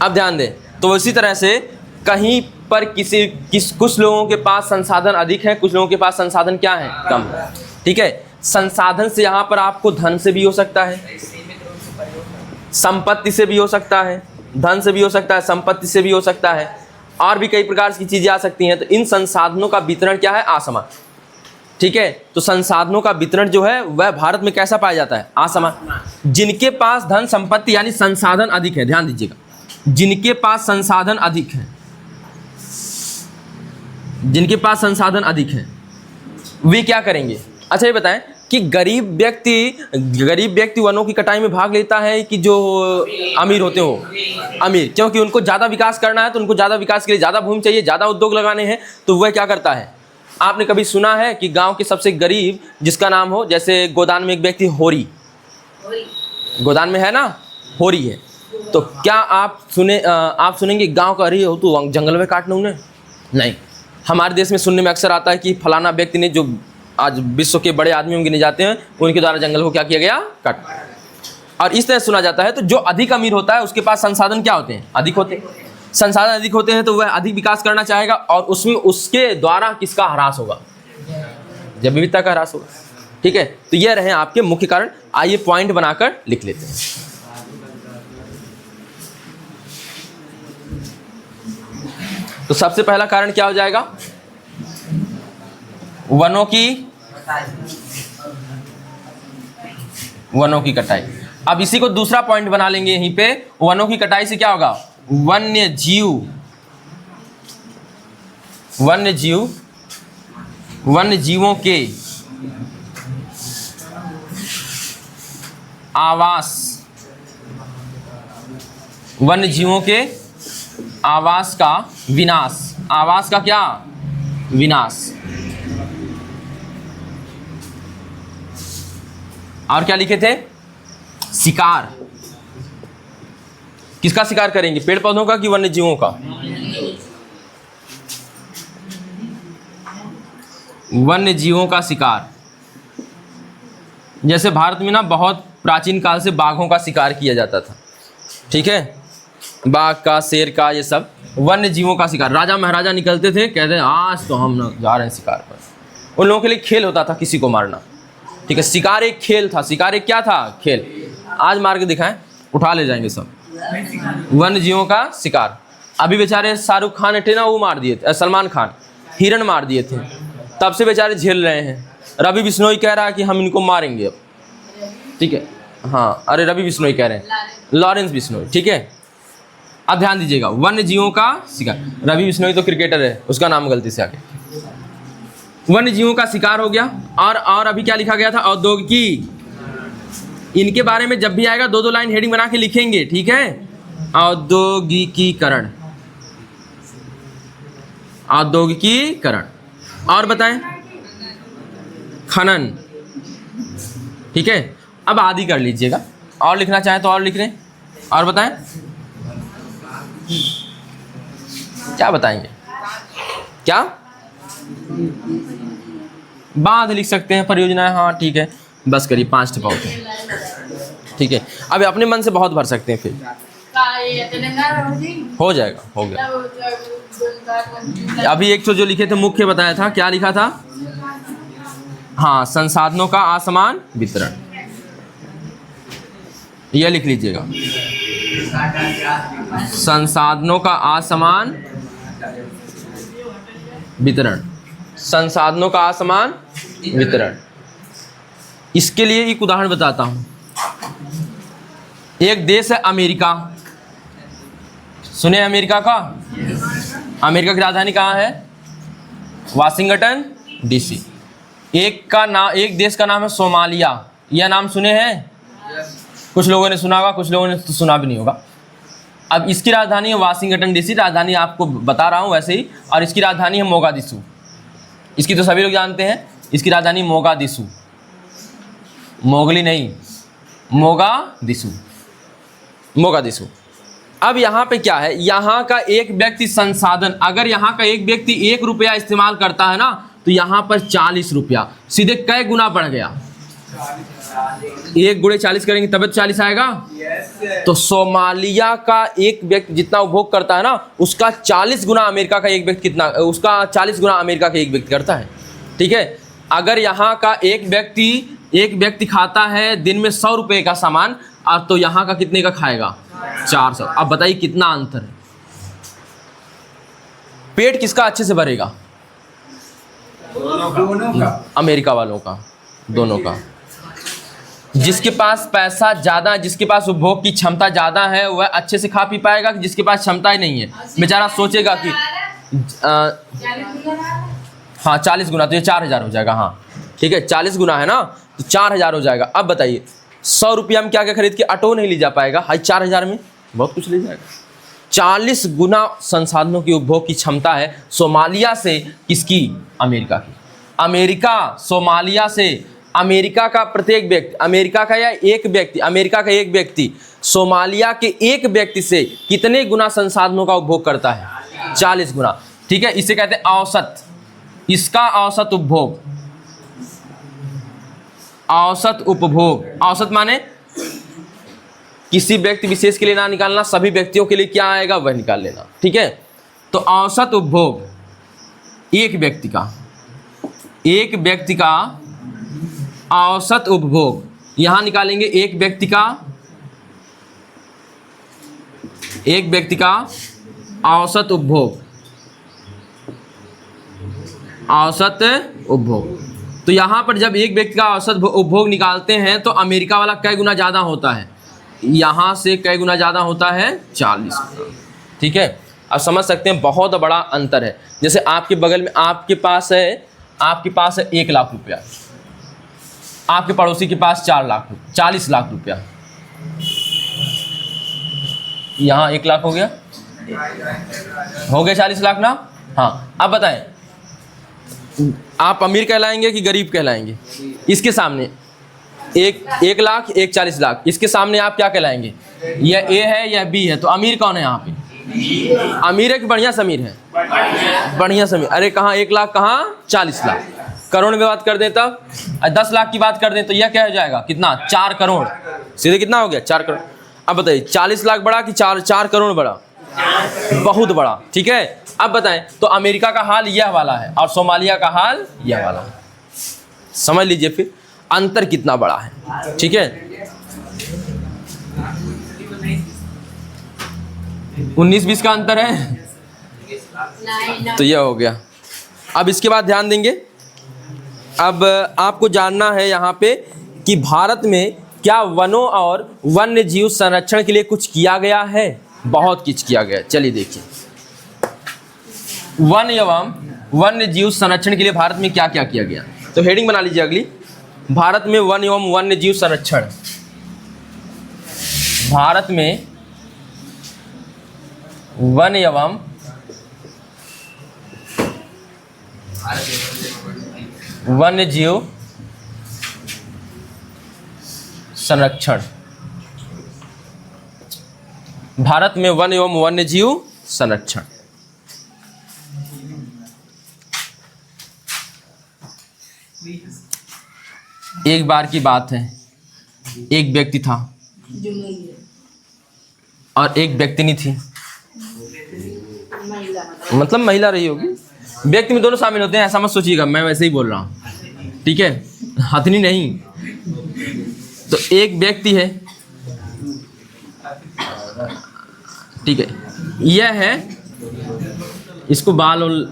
अब ध्यान दें। तो इसी तरह से कहीं पर कुछ लोगों के पास संसाधन अधिक है, कुछ लोगों के पास संसाधन क्या है? कम। ठीक है, संसाधन से यहाँ पर आपको धन से भी हो सकता है, संपत्ति से भी हो सकता है, धन से भी हो सकता है, संपत्ति से भी हो सकता है, और भी कई प्रकार की चीज़ें आ सकती हैं। तो इन संसाधनों का वितरण क्या है? असमान। ठीक है, तो संसाधनों का वितरण जो है वह भारत में कैसा पाया जाता है? असमान। जिनके पास धन संपत्ति यानी संसाधन अधिक है, ध्यान दीजिएगा, जिनके पास संसाधन अधिक है, जिनके पास संसाधन अधिक है वे क्या करेंगे? अच्छा ये बताएं कि गरीब व्यक्ति वनों की कटाई में भाग लेता है कि जो अमीर होते हो? अमीर, क्योंकि उनको ज़्यादा विकास करना है, तो उनको ज़्यादा विकास के लिए ज़्यादा भूमि चाहिए, ज़्यादा उद्योग लगाने हैं, तो वह क्या करता है? आपने कभी सुना है कि गांव के सबसे गरीब जिसका नाम हो, जैसे गोदान में एक व्यक्ति होरी, गोदान में है ना, होरी है, तो क्या आप सुनेंगे गांव का? अरे हो तो जंगल में काटना उन्हें? नहीं। हमारे देश में सुनने में अक्सर आता है कि फलाना व्यक्ति ने, जो आज विश्व के बड़े आदमियों में गिने जाते हैं, उनके द्वारा जंगल को क्या किया गया? काट। और इस तरह सुना जाता है। तो जो अधिक अमीर होता है उसके पास संसाधन क्या होते हैं? अधिक होते हैं। संसाधन अधिक होते हैं तो वह अधिक विकास करना चाहेगा, और उसमें उसके द्वारा किसका ह्रास होगा? जैव विविधता का ह्रास होगा। ठीक है, तो ये रहे आपके मुख्य कारण। आइए पॉइंट बनाकर लिख लेते हैं। तो सबसे पहला कारण क्या हो जाएगा? वनों की कटाई। अब इसी को दूसरा पॉइंट बना लेंगे यहीं पे। वनों की कटाई से क्या होगा? वन्य जीवों के आवास, वन्य जीवों के आवास का विनाश। आवास का क्या? विनाश। और क्या लिखे थे? शिकार। किसका शिकार करेंगे? पेड़ पौधों का कि वन्य जीवों का? वन्य जीवों का शिकार। जैसे भारत में ना बहुत प्राचीन काल से बाघों का शिकार किया जाता था। ठीक है, बाघ का, शेर का, ये सब वन्य जीवों का शिकार। राजा महाराजा निकलते थे, कहते हैं आज तो हम ना जा रहे हैं शिकार पर। उन लोगों के लिए खेल होता था किसी को मारना। ठीक है, शिकार एक खेल था। शिकार एक क्या था? खेल। आज मार के दिखाएं, उठा ले जाएंगे सब। वन्य जीवों का शिकार। अभी बेचारे शाहरुख खान थे ना, वो मार दिए थे, सलमान खान हिरण मार दिए थे, तब से बेचारे झेल रहे हैं। रवि बिश्नोई कह रहा है कि हम इनको मारेंगे अब। ठीक है, हाँ, अरे रवि बिश्नोई कह रहे हैं, लॉरेंस बिश्नोई। ठीक है, अब ध्यान दीजिएगा, वन्य जीवों का शिकार। रवि बिश्नोई तो क्रिकेटर है, उसका नाम गलती से आ गया। वन्य जीवों का शिकार हो गया। और अभी क्या लिखा गया था? औद्योगिकी। इनके बारे में जब भी आएगा 2-2 लाइन हेडिंग बना के लिखेंगे। ठीक है, औद्योगिकीकरण, औद्योगिकीकरण। और बताएं? खनन। ठीक है, अब आदि कर लीजिएगा, और लिखना चाहें तो और लिख लें। और बताएं क्या बताएंगे? क्या? बांध लिख सकते हैं, परियोजनाएं। हाँ ठीक है, बस करिए, 5 टिपाओ। ठीक है, अब अपने मन से बहुत भर सकते हैं फिर। हो जाएगा, हो गया। अभी एक तो जो लिखे थे मुख्य बताया था, क्या लिखा था? हाँ, संसाधनों का असमान वितरण, यह लिख लीजिएगा, संसाधनों का असमान वितरण, संसाधनों का असमान वितरण। इसके लिए एक उदाहरण बताता हूं। एक देश है अमेरिका, सुने अमेरिका का? अमेरिका की राजधानी कहाँ है? Washington DC. एक देश का नाम है सोमालिया, यह नाम सुने हैं? कुछ लोगों ने सुना होगा, कुछ लोगों ने तो सुना भी नहीं होगा। अब इसकी राजधानी है वाशिंगटन डीसी, राजधानी आपको बता रहा हूँ वैसे ही, और इसकी राजधानी है मोगादिशु। इसकी तो सभी लोग जानते हैं, इसकी राजधानी मोगादिशु, मोगली नहीं, मोगादिशु, मोगादिशु। अब यहाँ पे क्या है, यहाँ का एक व्यक्ति संसाधन, अगर यहाँ का एक व्यक्ति 1 रुपया इस्तेमाल करता है ना, तो यहाँ पर 40 रुपया, सीधे कई गुना बढ़ गया। 1 गुणे 40 करेंगे तब 40 आएगा। तो सोमालिया का एक व्यक्ति जितना उपभोग करता है ना, उसका 40 गुना अमेरिका का एक व्यक्ति कितना, उसका 40 गुना अमेरिका का एक व्यक्ति करता है। ठीक है, अगर यहाँ का एक व्यक्ति खाता है दिन में 100 रुपये का सामान, और तो यहाँ का कितने का खाएगा? 400। अब बताइए कितना अंतर है। पेट किसका अच्छे से भरेगा? दोनों का, अमेरिका वालों का, दोनों का। जिसके पास पैसा ज़्यादा, जिसके पास उपभोग की क्षमता ज़्यादा है, वह अच्छे से खा पी पाएगा। कि जिसके पास क्षमता ही नहीं है, बेचारा सोचेगा कि हाँ 40 गुना, तो ये 4000 हो जाएगा। हाँ ठीक है, 40 गुना है ना, तो 4000 हो जाएगा। अब बताइए 100 रुपया में क्या क्या खरीद के ऑटो नहीं ले जा पाएगा, हाई 4000 में बहुत कुछ ले जाएगा। 40 गुना संसाधनों की उपभोग की क्षमता है सोमालिया से, किसकी? अमेरिका की। अमेरिका सोमालिया से, अमेरिका का प्रत्येक व्यक्ति, अमेरिका का एक व्यक्ति सोमालिया के एक व्यक्ति से कितने गुना संसाधनों का उपभोग करता है? 40 गुना। ठीक है, इसे कहते हैं औसत। इसका औसत उपभोग, औसत उपभोग, औसत माने किसी व्यक्ति विशेष के लिए ना निकालना, सभी व्यक्तियों के लिए क्या आएगा वह निकाल लेना। ठीक है, तो औसत उपभोग एक व्यक्ति का औसत उपभोग, यहां निकालेंगे एक व्यक्ति का औसत उपभोग, औसत उपभोग। तो यहां पर जब एक व्यक्ति का औसत उपभोग निकालते हैं तो अमेरिका वाला कई गुना ज़्यादा होता है, यहां से कई गुना ज़्यादा होता है? 40 गुना। ठीक है, अब समझ सकते हैं बहुत बड़ा अंतर है। जैसे आपके बगल में आपके पास है 1 लाख रुपया, आपके पड़ोसी के पास 40 लाख रुपया, यहाँ 1 लाख हो गया 40 लाख ना। हाँ, अब बताएं आप अमीर कहलाएंगे कि गरीब कहलाएंगे? इसके सामने एक लाख, एक 40 लाख, इसके सामने आप क्या कहलाएंगे? यह ए है, यह बी है, तो अमीर कौन है यहाँ पे? अमीर है कि बढ़िया समीर है? बढ़िया समीर। अरे कहाँ 1 लाख, कहाँ 40 लाख। करोड़ में बात कर दें तब, 10 लाख की बात कर दें तो यह क्या हो जाएगा? कितना? 4 करोड़। सीधे कितना हो गया? 4 करोड़। अब बताइए 40 लाख बड़ा कि 4 करोड़ बड़ा? बहुत बड़ा। ठीक है, अब बताएं तो अमेरिका का हाल यह वाला है और सोमालिया का हाल यह वाला है। समझ लीजिए फिर अंतर कितना बड़ा है। ठीक है, 19-20 का अंतर है, तो यह हो गया। अब इसके बाद ध्यान देंगे, अब आपको जानना है यहाँ पे कि भारत में क्या वनों और वन्य जीव संरक्षण के लिए कुछ किया गया है? बहुत कुछ किया गया। चलिए देखिए, वन एवं वन्य जीव संरक्षण के लिए भारत में क्या क्या किया गया। तो हेडिंग बना लीजिए अगली, भारत में वन एवं वन्य जीव संरक्षण। भारत में वन एवं वन्य जीव संरक्षण, भारत में वन एवं वन्य जीव संरक्षण। एक बार की बात है, एक व्यक्ति था, और एक व्यक्तिनी थी, मतलब महिला रही होगी। व्यक्ति में दोनों शामिल होते हैं, ऐसा मत सोचिएगा, मैं वैसे ही बोल रहा हूँ, ठीक है, हथनी नहीं। तो एक व्यक्ति है, ठीक है, यह है, इसको बाल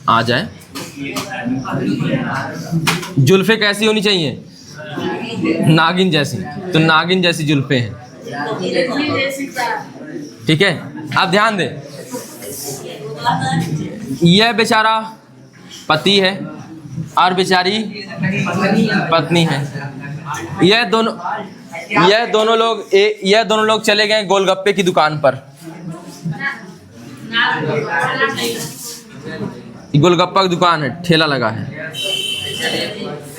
आ जाए, जुल्फे कैसी होनी चाहिए, नागिन जैसी, तो नागिन जैसी जुल्फे हैं, ठीक है। आप ध्यान दें, यह बेचारा पति है और बेचारी पत्नी है। यह दोनों लोग चले गए गोलगप्पे की दुकान पर। गोलगप्पा की दुकान है, ठेला लगा है,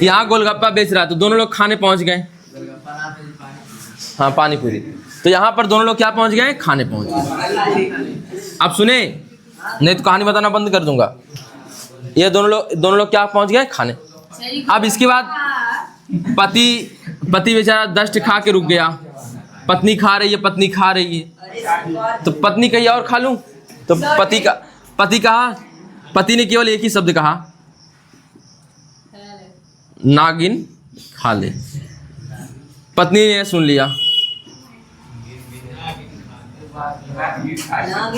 यहाँ गोलगप्पा बेच रहा है, तो दोनों लोग खाने पहुंच गए। हाँ, पानी पूरी। तो यहाँ पर दोनों लोग क्या पहुंच गए, खाने पहुंच गए। अब सुने, नहीं तो कहानी बताना बंद कर दूंगा। ये दोनों लोग क्या पहुंच गए, खाने। अब इसके बाद पति बेचारा दस्त खा के रुक गया, पत्नी खा रही है, तो पत्नी कही और खा लूं, तो पति ने केवल एक ही शब्द कहा, नागिन खा ले। पत्नी ने सुन लिया,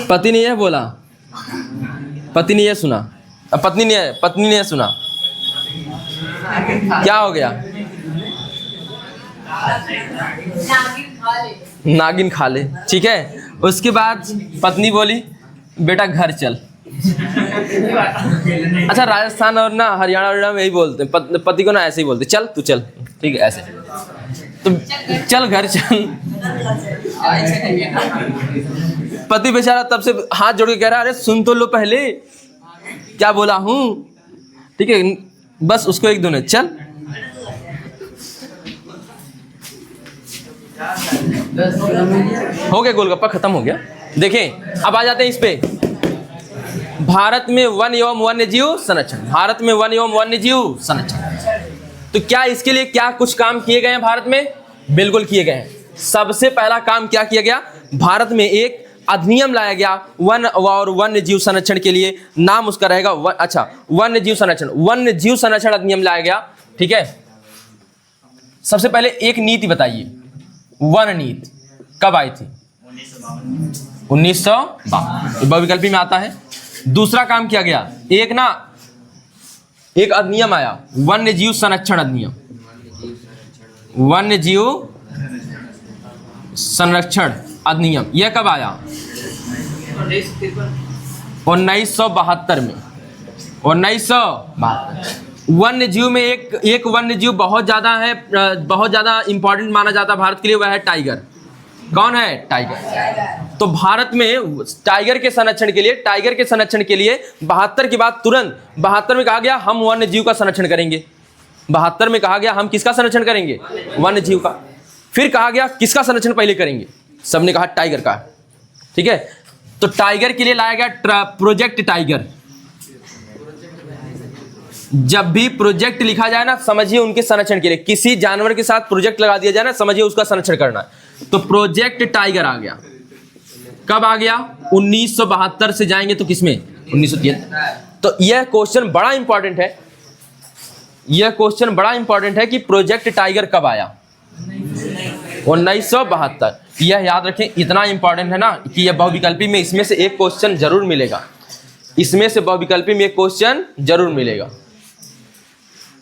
पति ने यह बोला, पति ने यह सुना, अब पत्नी ने सुना, क्या हो गया, नागिन खा ले, ठीक है। उसके बाद पत्नी बोली, बेटा घर चल। अच्छा, राजस्थान और ना हरियाणा में यही बोलते हैं, पति को ना ऐसे ही बोलते, चल तू चल, ठीक है, ऐसे, तो चल घर चल। पति बेचारा तब से हाथ जोड़ के कह रहा, अरे सुन तो लो पहले क्या बोला हूँ, ठीक है, बस उसको एक दोने चल। हो गया, गोलगप्पा खत्म हो गया। देखें, अब आ जाते हैं इस पे, भारत में वन एवं वन्य जीव संरक्षण। भारत में वन एवं वन्य जीव संरक्षण, तो क्या इसके लिए क्या कुछ काम किए गए हैं भारत में? बिल्कुल किए गए हैं। सबसे पहला काम क्या किया गया, भारत में एक अधिनियम लाया गया वन और वन्य जीव संरक्षण के लिए, नाम उसका रहेगा वन्य जीव संरक्षण अधिनियम लाया गया, ठीक है। सबसे पहले एक नीति बताइए, वन नीति कब आई थी? 1952, बहुविकल्पी में आता है। दूसरा काम किया गया, एक अधिनियम आया, वन्य जीव संरक्षण अधिनियम, वन्य जीव संरक्षण अधिनियम। यह कब आया? 1972 में। 1972। वन्य जीव में एक वन्य जीव बहुत ज़्यादा इंपॉर्टेंट माना जाता है भारत के लिए, वह है टाइगर। कौन है? टाइगर। तो भारत में टाइगर के संरक्षण के लिए 72 के बाद तुरंत 72 में कहा गया हम वन्य जीव का संरक्षण करेंगे। 72 में कहा गया हम किसका संरक्षण करेंगे? वन्य जीव का। फिर कहा गया किसका संरक्षण पहले करेंगे? सबने कहा टाइगर का, ठीक है। तो टाइगर के लिए लाया गया प्रोजेक्ट टाइगर। जब भी प्रोजेक्ट लिखा जाए ना, समझिए उनके संरक्षण के लिए, किसी जानवर के साथ प्रोजेक्ट लगा दिया जाए ना, समझिए उसका संरक्षण करना है। तो प्रोजेक्ट टाइगर आ गया। कब आ गया? 1972 से जाएंगे तो किसमें? 1973। तो यह क्वेश्चन बड़ा इंपॉर्टेंट है, कि प्रोजेक्ट टाइगर कब आया? 1972। यह याद रखें, इतना इंपॉर्टेंट है ना कि यह बहुविकल्पी में इसमें से एक क्वेश्चन जरूर मिलेगा।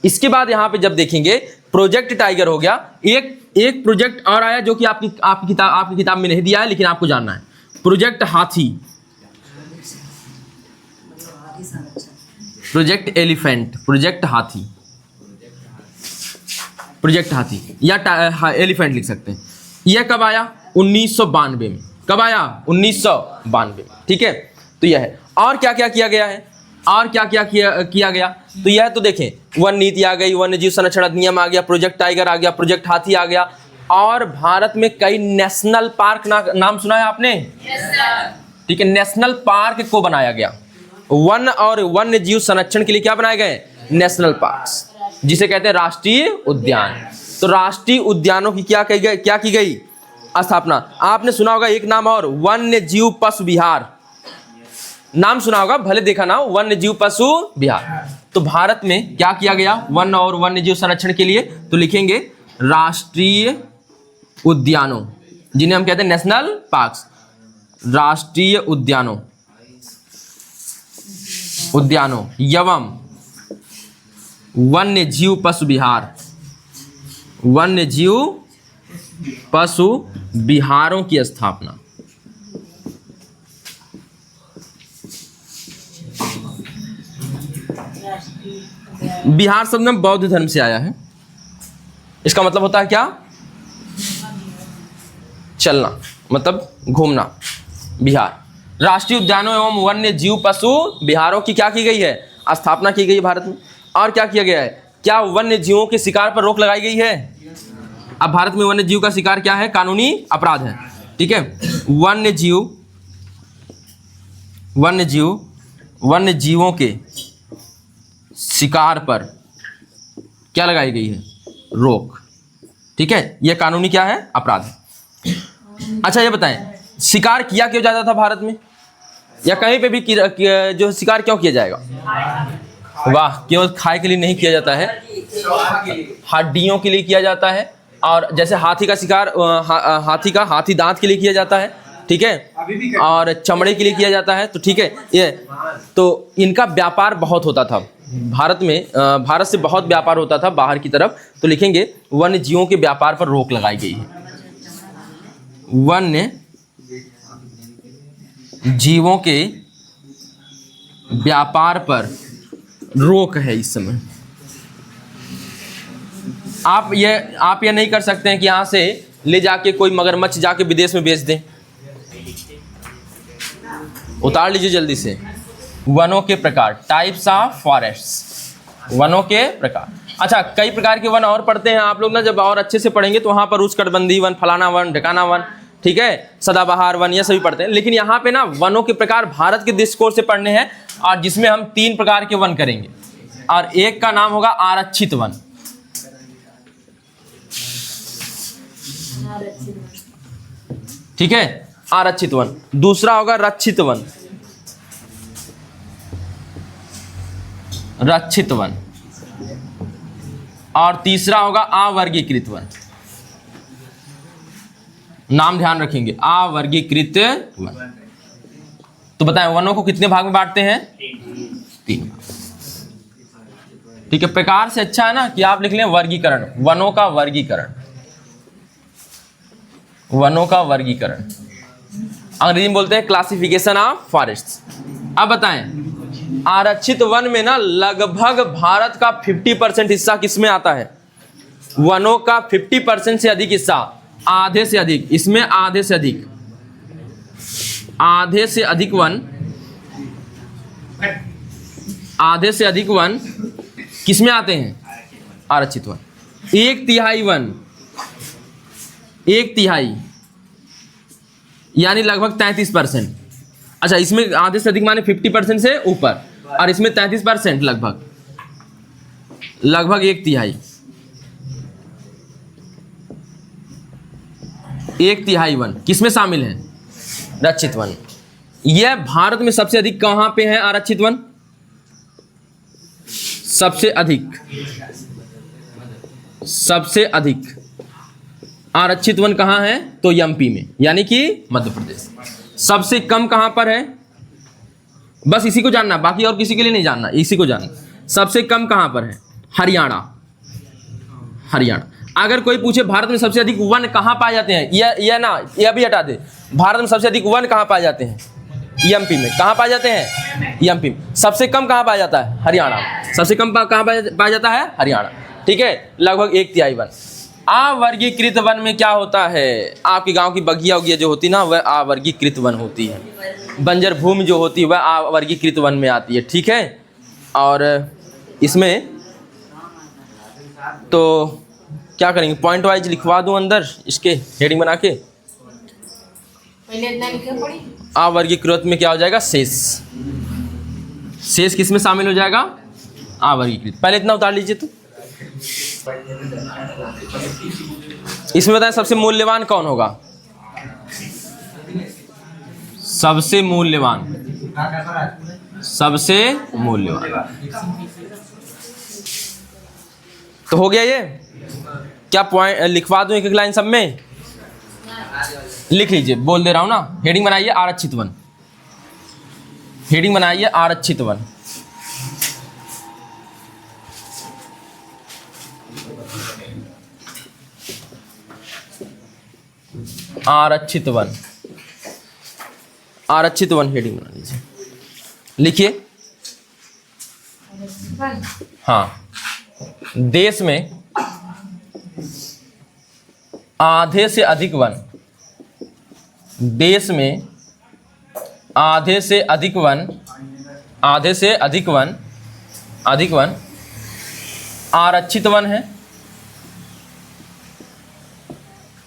इसके बाद यहाँ पे जब देखेंगे प्रोजेक्ट टाइगर हो गया, एक प्रोजेक्ट और आया जो कि आपकी किताब में नहीं दिया है, लेकिन आपको जानना है। प्रोजेक्ट हाथी, प्रोजेक्ट एलिफेंट, प्रोजेक्ट हाथी या एलिफेंट लिख सकते हैं। यह कब आया? 1992 में। कब आया? 1992, ठीक है। तो यह है। और क्या क्या किया गया है? किया गया? तो यह तो देखें, वन नीति आ गई, वन्य जीव संरक्षण अधिनियम आ गया, प्रोजेक्ट टाइगर आ गया, प्रोजेक्ट हाथी आ गया, और भारत में कई नेशनल पार्क नाम सुना है आपने? ठीक है, नेशनल पार्क को बनाया गया। वन और वन्य जीव संरक्षण के लिए क्या बनाए गए? नेशनल पार्क्स, जिसे कहते हैं राष्ट्रीय उद्यान। तो राष्ट्रीय उद्यानों की क्या की गई? स्थापना। आपने सुना होगा एक नाम और, वन्य जीव पशु विहार, नाम सुना होगा, भले देखा ना हो, वन्य जीव पशु विहार। तो भारत में क्या किया गया वन और वन्य जीव संरक्षण के लिए? तो लिखेंगे राष्ट्रीय उद्यानों, जिन्हें हम कहते हैं नेशनल पार्क्स, राष्ट्रीय उद्यानों एवं वन्य जीव पशु विहार, वन्य जीव पशु विहारों की स्थापना। बिहार शब्द में बौद्ध धर्म से आया है। इसका मतलब होता है क्या? चलना, मतलब घूमना। बिहार राष्ट्रीय उद्यानों एवं वन्य जीव पशु विहारों की क्या की गई है? स्थापना की गई है भारत में। और क्या किया गया है? क्या वन्य जीवों के शिकार पर रोक लगाई गई है? अब भारत में वन्य जीव का शिकार क्या है? कानूनी अपराध है। ठीक है, वन्य जीवों के शिकार पर क्या लगाई गई है? रोक। ठीक है, यह कानूनी क्या है? अपराध है। अच्छा ये बताएं, शिकार किया क्यों जाता था भारत में, या कहीं पे भी जो शिकार क्यों किया जाएगा? वाह, केवल खाए के लिए नहीं किया जाता है, हड्डियों के लिए किया जाता है। और जैसे हाथी का शिकार हाथी दांत के लिए किया जाता है, ठीक है, और चमड़े के लिए किया जाता है। तो ठीक है, ये तो इनका व्यापार बहुत होता था भारत में, भारत से बहुत व्यापार होता था बाहर की तरफ। तो लिखेंगे वन्य जीवों के व्यापार पर रोक लगाई गई है। वन्य जीवों के व्यापार पर रोक है इस समय। आप ये नहीं कर सकते हैं कि यहाँ से ले जाके कोई मगरमच्छ जाके विदेश में बेच दें। उतार लीजिए जल्दी से। वनों के प्रकार, टाइप्स ऑफ फॉरेस्ट्स, वनों के प्रकार। अच्छा, कई प्रकार के वन और पढ़ते हैं आप लोग ना, जब और अच्छे से पढ़ेंगे तो वहाँ पर उष्णकटिबंधीय वन, फलाना वन, ढकाना वन, ठीक है, सदाबहार वन, ये सभी पढ़ते हैं। लेकिन यहाँ पे ना वनों के प्रकार भारत के दृष्टिकोण से पढ़ने हैं, और जिसमें हम 3 प्रकार के वन करेंगे, और एक का नाम होगा आरक्षित वन। ठीक है, आरक्षित वन। दूसरा होगा रक्षित वन, रक्षित वन। और तीसरा होगा अवर्गीकृत वन। नाम ध्यान रखेंगे, अवर्गीकृत वन। तो बताएं वनों को कितने भाग में बांटते हैं? 3 भाग। ठीक है, प्रकार से अच्छा है ना कि आप लिख लें वर्गीकरण, वनों का वर्गीकरण, वनों का वर्गीकरण। अंग्रेजी में बोलते हैं क्लासिफिकेशन ऑफ फॉरेस्ट्स। अब बताएं आरक्षित वन में ना लगभग भारत का 50% हिस्सा किसमें आता है? वनों का 50% से अधिक हिस्सा, आधे से अधिक, इसमें आधे से अधिक वन किसमें आते हैं? आरक्षित वन। 1/3 वन, 1/3 यानी लगभग 33%। अच्छा, इसमें आधे से अधिक माने 50% से ऊपर, और इसमें 33% लगभग 1/3, 1/3 वन किसमें शामिल है? रक्षित वन। यह भारत में सबसे अधिक कहां पे है आरक्षित वन? सबसे अधिक आरक्षित वन कहां है? तो एमपी में, यानी कि मध्य प्रदेश। सबसे कम कहां पर है? बस इसी को जानना, बाकी और किसी के लिए नहीं जानना, इसी को जानना। सबसे कम कहां पर है? हरियाणा। अगर कोई पूछे भारत में सबसे अधिक वन कहां पाए जाते हैं, यह भी हटा दे। भारत में सबसे अधिक वन कहां पाए जाते हैं? एमपी में। कहां पाए जाते हैं? एमपी में। सबसे कम कहां पाया जाता है? हरियाणा। सबसे कम कहां पाया जाता है? हरियाणा। ठीक है, लगभग 1/3 वन। अवर्गीकृत वन में क्या होता है? आपके गांव की बगिया उगिया जो होती है ना, वह अवर्गीकृत वन होती है। बंजर भूमि जो होती है वह अवर्गीकृत वन में आती है। ठीक है, और इसमें तो क्या करेंगे, पॉइंट वाइज लिखवा दूं अंदर इसके हेडिंग बना के। अवर्गीकृत में क्या हो जाएगा? शेष किस में शामिल हो जाएगा? अवर्गीकृत। पहले इतना उतार लीजिए। तो इसमें बताएं सबसे मूल्यवान कौन होगा? सबसे मूल्यवान, सबसे मूल्यवान। तो हो गया ये। क्या पॉइंट लिखवा दूं एक एक लाइन सब में? लिख लीजिए, बोल दे रहा हूं ना। हेडिंग बनाइए आरक्षित वन, हेडिंग बनाइए आरक्षित वन। आरक्षित वन, आरक्षित वन हेडिंग बना लीजिए। लिखिए। हाँ, देश में आधे से अधिक वन, देश में आधे से अधिक वन, आधे से अधिक वन, अधिक वन आरक्षित वन है।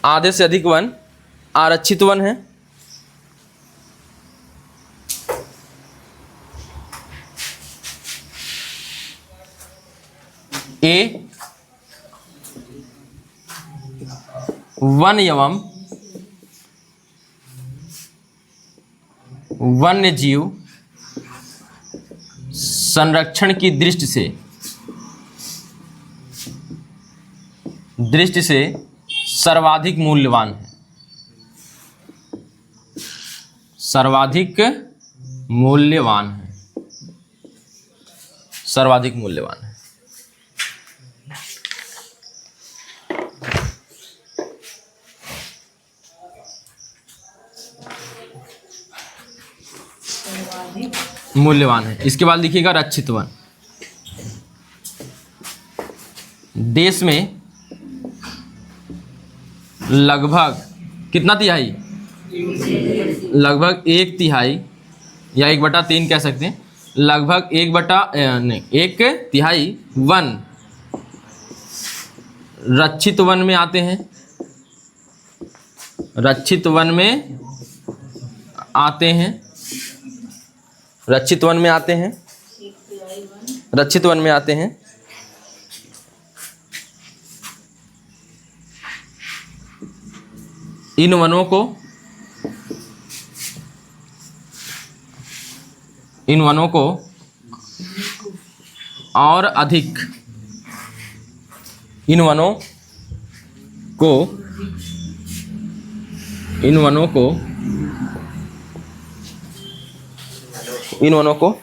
आधे से अधिक वन आरक्षित वन है। ए, वन एवं वन्य जीव संरक्षण की दृष्टि से सर्वाधिक मूल्यवान है, सर्वाधिक मूल्यवान है, सर्वाधिक मूल्यवान है। मूल्यवान है। इसके बाद लिखिएगा रक्षित वन। देश में लगभग कितना तिहाई, लगभग 1/3 या 1/3 कह सकते हैं, लगभग 1/3 वन रक्षित वन में आते हैं, रक्षित वन में आते हैं, रक्षित वन में आते हैं, रक्षित वन में आते हैं। इन वनों को, इन वनों को और अधिक, इन वनों को, इन वनों को, इन वनों को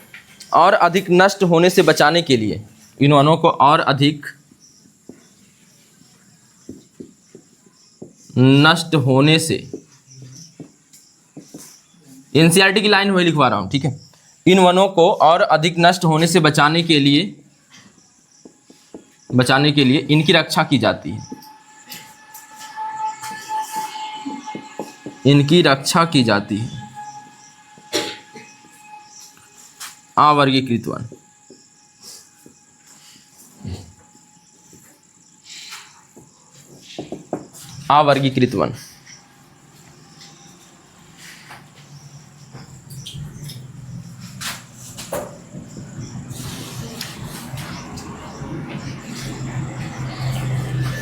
और अधिक नष्ट होने से बचाने के लिए, इन वनों को और अधिक नष्ट होने से, एनसीईआरटी की लाइन वही लिखवा रहा हूं, ठीक है। इन वनों को और अधिक नष्ट होने से बचाने के लिए, बचाने के लिए इनकी रक्षा की जाती है, इनकी रक्षा की जाती है। अवर्गीकृत वन, अवर्गीकृत वन।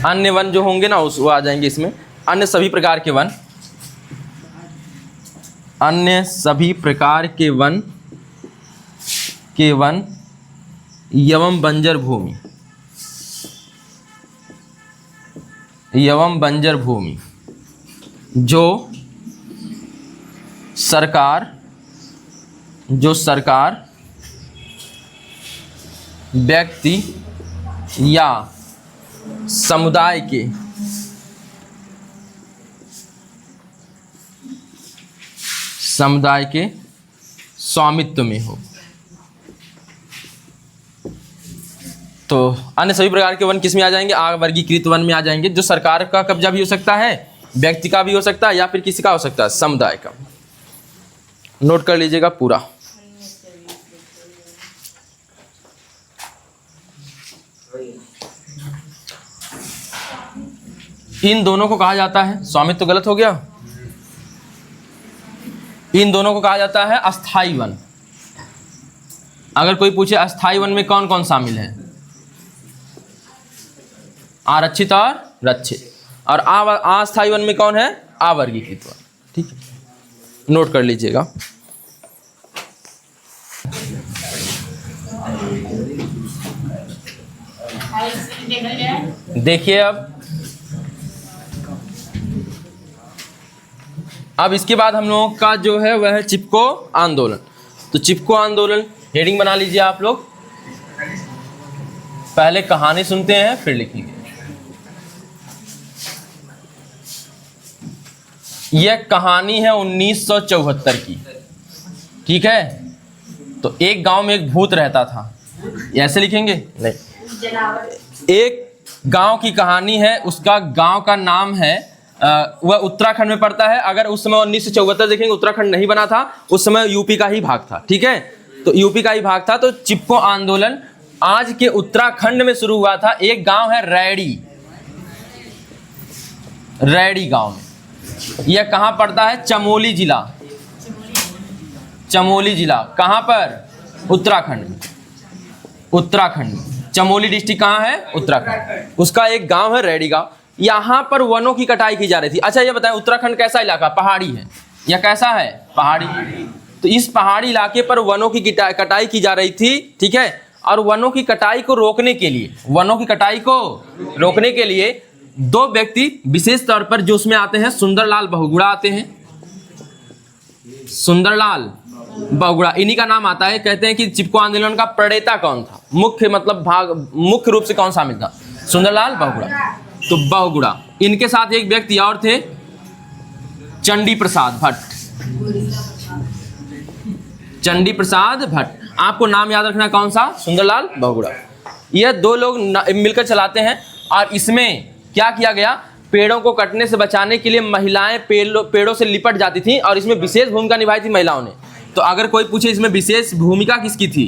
अन्य वन जो होंगे ना वो आ जाएंगे इसमें। अन्य सभी प्रकार के वन, अन्य सभी प्रकार के वन एवं बंजर भूमि, एवं बंजर भूमि जो सरकार, जो सरकार व्यक्ति या समुदाय के स्वामित्व में हो। तो अन्य सभी प्रकार के वन किस में आ जाएंगे? अवर्गीकृत वन में आ जाएंगे, जो सरकार का कब्जा भी हो सकता है, व्यक्ति का भी हो सकता है, या फिर किसी का हो सकता है, समुदाय का। नोट कर लीजिएगा पूरा। इन दोनों को कहा जाता है, स्वामित्व तो गलत हो गया, इन दोनों को कहा जाता है अस्थाई वन। अगर कोई पूछे अस्थाई वन में कौन कौन शामिल है, आरक्षित और रक्षित, और अस्थाई वन में कौन है? अवर्गीकृत वन, ठीक है। नोट कर लीजिएगा। देखिए अब इसके बाद हम लोगों का जो है वह है चिपको आंदोलन। तो चिपको आंदोलन हेडिंग बना लीजिए आप लोग। पहले कहानी सुनते हैं फिर लिखेंगे। यह कहानी है 1974 की, ठीक है। तो एक गांव में एक भूत रहता था, ऐसे लिखेंगे नहीं। एक गांव की कहानी है, उसका गांव का नाम है वह उत्तराखंड में पड़ता है। अगर उस समय 1974 देखेंगे, उत्तराखंड नहीं बना था उस समय, यूपी का ही भाग था, ठीक है। तो यूपी का ही भाग था। तो चिपको आंदोलन आज के उत्तराखंड में शुरू हुआ था। एक गांव है रैडी गांव में। यह कहां पड़ता है? चमोली जिला। चमोली जिला कहां पर? उत्तराखंड में। उत्तराखंड में चमोली डिस्ट्रिक्ट कहां है? उत्तराखंड। उसका एक गांव है रैडी गांव। यहां पर वनों की कटाई की जा रही थी। अच्छा ये बताएं, उत्तराखंड कैसा इलाका? पहाड़ी है। यह कैसा है? पहाड़ी। तो इस पहाड़ी इलाके पर वनों की कटाई की जा रही थी, ठीक है। और वनों की कटाई को रोकने के लिए, वनों की कटाई को रोकने के लिए दो व्यक्ति विशेष तौर पर जो उसमें आते हैं, सुंदरलाल बहुगुणा आते हैं। सुंदरलाल बहुगुणा, इन्हीं का नाम आता है। कहते हैं कि चिपको आंदोलन का प्रणेता कौन था, मुख्य मतलब मुख्य रूप से कौन शामिल था? सुंदरलाल बहुगुणा। तो बहुगुणा, इनके साथ एक व्यक्ति और थे, चंडी प्रसाद भट्ट। चंडी प्रसाद भट्ट, आपको नाम याद रखना कौन सा? सुंदरलाल बहुगुणा। यह दो लोग मिलकर चलाते हैं। और इसमें क्या किया गया? पेड़ों को कटने से बचाने के लिए महिलाएं पेड़ों से लिपट जाती थी और इसमें विशेष भूमिका निभाई थी महिलाओं ने। तो अगर कोई पूछे इसमें विशेष भूमिका किसकी थी?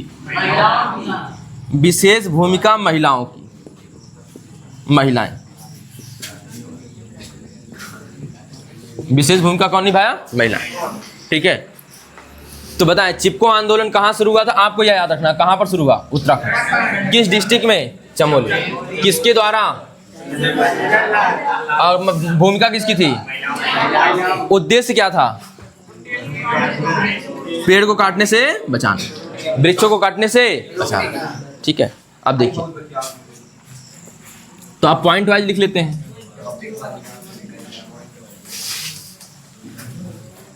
विशेष भूमिका महिलाओं की। महिलाएं, विशेष भूमिका कौन निभाया? महिलाएं, ठीक है। तो बताएं चिपको आंदोलन कहां शुरू हुआ था? आपको यह याद रखना, कहां पर शुरू हुआ? उत्तराखंड। किस डिस्ट्रिक्ट में? चमोली। किसके द्वारा? और भूमिका किसकी थी? उद्देश्य क्या था? पेड़ को काटने से बचाना, वृक्षों को काटने से बचाना, ठीक है। अब देखिए, तो आप पॉइंट वाइज लिख लेते हैं।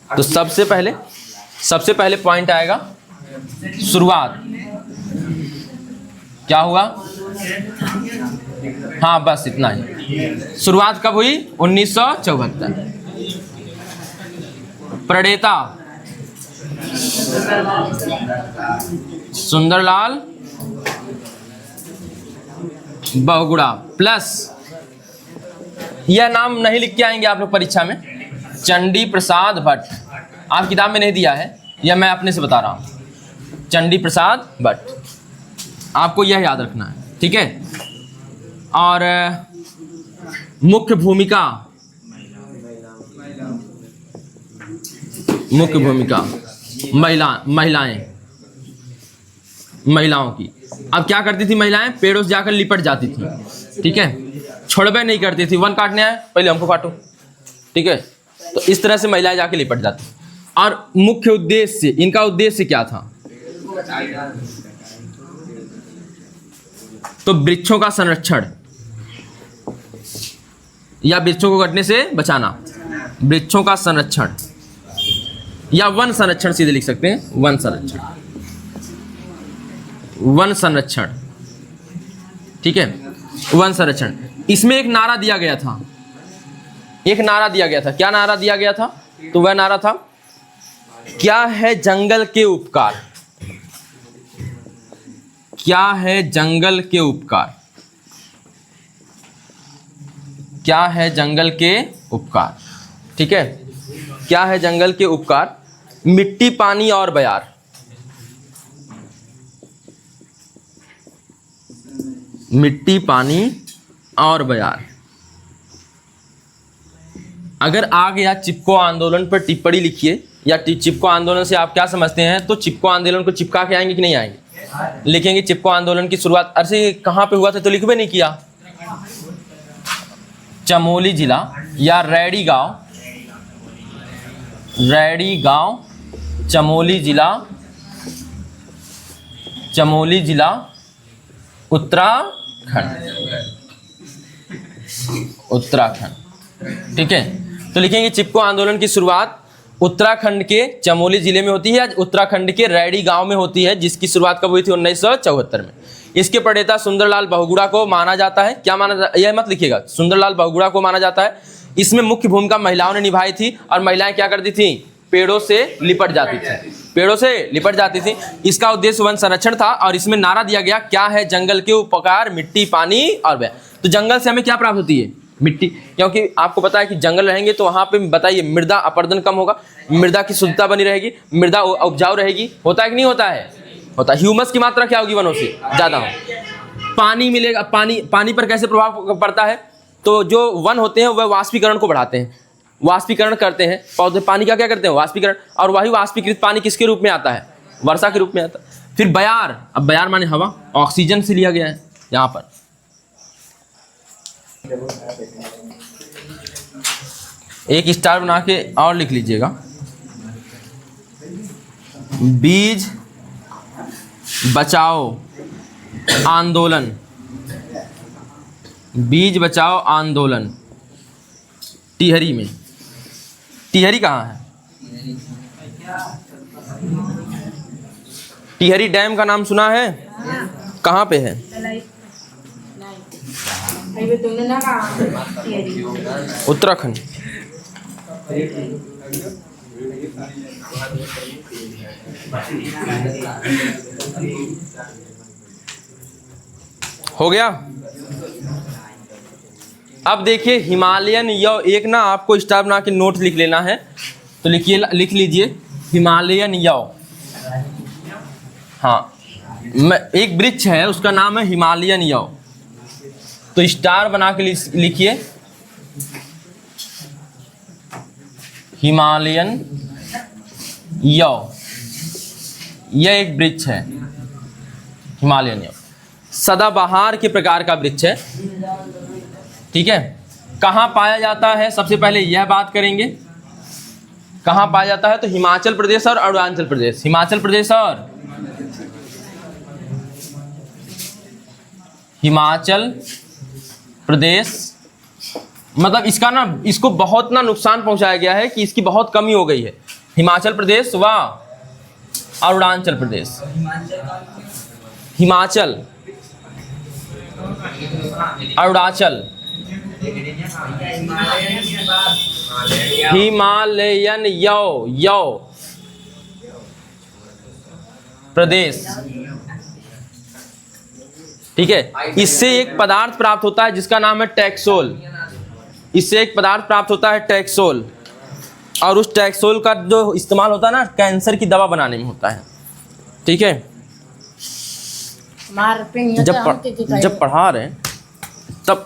तो सबसे पहले पॉइंट आएगा शुरुआत। क्या हुआ? हाँ बस इतना ही। शुरुआत कब हुई? 1974। प्रणेता सुंदरलाल बहुगुणा प्लस, यह नाम नहीं लिख के आएंगे आप लोग परीक्षा में, चंडी प्रसाद भट्ट। आप किताब में नहीं दिया है, यह मैं अपने से बता रहा हूं। चंडी प्रसाद भट्ट, आपको यह याद रखना है, ठीक है। और मुख्य भूमिका महिलाओं की। अब क्या करती थी महिलाएं? पेड़ों से जाकर लिपट जाती थी, ठीक है। छोड़बे नहीं करती थी, वन काटने आए पहले हमको काटो, ठीक है। तो इस तरह से महिलाएं जाके लिपट जाती। और मुख्य उद्देश्य, इनका उद्देश्य क्या था? तो वृक्षों का संरक्षण या वृक्षों को कटने से बचाना, वृक्षों का संरक्षण या वन संरक्षण सीधे लिख सकते हैं, वन संरक्षण, वन संरक्षण, ठीक है, वन संरक्षण। इसमें एक नारा दिया गया था, एक नारा दिया गया था। क्या नारा दिया गया था? तो वह नारा था, क्या है जंगल के उपकार, क्या है जंगल के उपकार, क्या है जंगल के उपकार, ठीक है। क्या है जंगल के उपकार? मिट्टी, पानी और बयार। मिट्टी, पानी और बयार। अगर आ गया चिपको आंदोलन पर टिप्पणी लिखिए, या चिपको आंदोलन से आप क्या समझते हैं, तो चिपको आंदोलन को चिपका के आएंगे कि नहीं आएंगे? लिखेंगे चिपको आंदोलन की शुरुआत अरे कहाँ पे हुआ था, तो लिखबे नहीं किया। चमोली जिला या रैडी गांव, रैडी गांव, चमोली जिला, चमोली जिला, उत्तराखंड, उत्तराखंड। ठीक है, तो लिखेंगे चिपको आंदोलन की शुरुआत उत्तराखंड के चमोली जिले में होती है, उत्तराखंड के रैडी गांव में होती है, जिसकी शुरुआत कब हुई थी? 1974 में। इसके प्रणेता सुंदरलाल बहुगुणा को माना जाता है। क्या माना? यह मत लिखिएगा, सुंदरलाल बहुगुणा को माना जाता है। इसमें मुख्य भूमिका महिलाओं ने निभाई थी, और महिलाएं क्या करती थी? पेड़ों से लिपट जाती थी, पेड़ों से लिपट जाती थी। इसका उद्देश्य वन संरक्षण था, और इसमें नारा दिया गया, क्या है जंगल के उपकार? मिट्टी, पानी और व्यय। तो जंगल से हमें क्या प्राप्त होती है? मिट्टी, क्योंकि आपको पता है कि जंगल रहेंगे तो वहाँ पे बताइए मृदा अपरदन कम होगा, मृदा की शुद्धता बनी रहेगी, मृदा उपजाऊ रहेगी। होता है कि नहीं होता है? होता है। ह्यूमस की मात्रा क्या होगी? वनों से ज़्यादा हो। पानी मिलेगा, पानी पर कैसे प्रभाव पड़ता है? तो जो वन होते हैं वह वाष्पीकरण को बढ़ाते हैं, वाष्पीकरण करते हैं। पौधे पानी का क्या करते हैं? वाष्पीकरण। और वही वाष्पीकृत पानी किसके रूप में आता है? वर्षा के रूप में आता है। फिर बयार, अब बयार माने हवा, ऑक्सीजन से लिया गया है यहाँ पर। एक स्टार बना के और लिख लीजिएगा, बीज बचाओ आंदोलन, बीज बचाओ आंदोलन टिहरी में। टिहरी कहाँ है? टिहरी डैम का नाम सुना है? कहाँ पे है? उत्तराखंड। हो गया। अब देखिए हिमालयन यव, एक ना आपको स्टार बना के नोट लिख लेना है, तो लिखिए, लिख लीजिए हिमालयन यव। हाँ, एक वृक्ष है उसका नाम है हिमालयन यव, तो स्टार बना के लिखिए हिमालयन यव। यह एक वृक्ष है हिमालयन यव, सदाबहार के प्रकार का वृक्ष है। ठीक है, कहाँ पाया जाता है? सबसे पहले यह बात करेंगे, कहाँ पाया जाता है? तो हिमाचल प्रदेश और अरुणाचल प्रदेश, हिमाचल प्रदेश और हिमाचल प्रदेश। मतलब इसका ना, इसको बहुत ना नुकसान पहुंचाया गया है कि इसकी बहुत कमी हो गई है। हिमाचल प्रदेश व अरुणाचल प्रदेश, हिमाचल, अरुणाचल, हिमालयन यव प्रदेश। ठीक है, इससे एक पदार्थ प्राप्त होता है जिसका नाम है टैक्सोल। इससे एक पदार्थ प्राप्त होता है टैक्सोल, और उस टैक्सोल का जो इस्तेमाल होता है ना, कैंसर की दवा बनाने में होता है। ठीक है, जब पढ़ा रहे हैं तब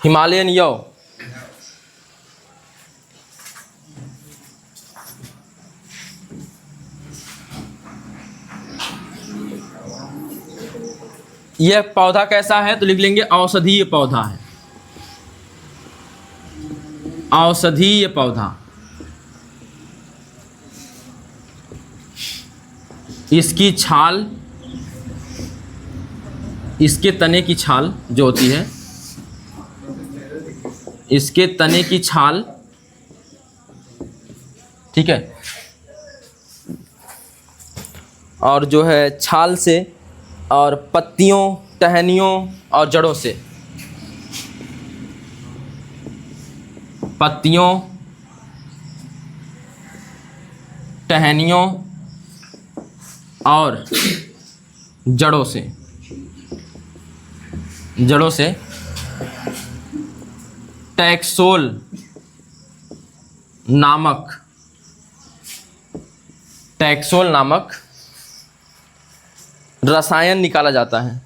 हिमालयन यव। यह पौधा कैसा है? तो लिख लेंगे औषधीय पौधा है, औषधीय पौधा। इसकी छाल, इसके तने की छाल जो होती है, इसके तने की छाल, ठीक है, और जो है छाल से, और पत्तियों, टहनियों और जड़ों से, पत्तियों, टहनियों और जड़ों से, जड़ों से टैक्सोल नामक, टैक्सोल नामक रसायन निकाला जाता है।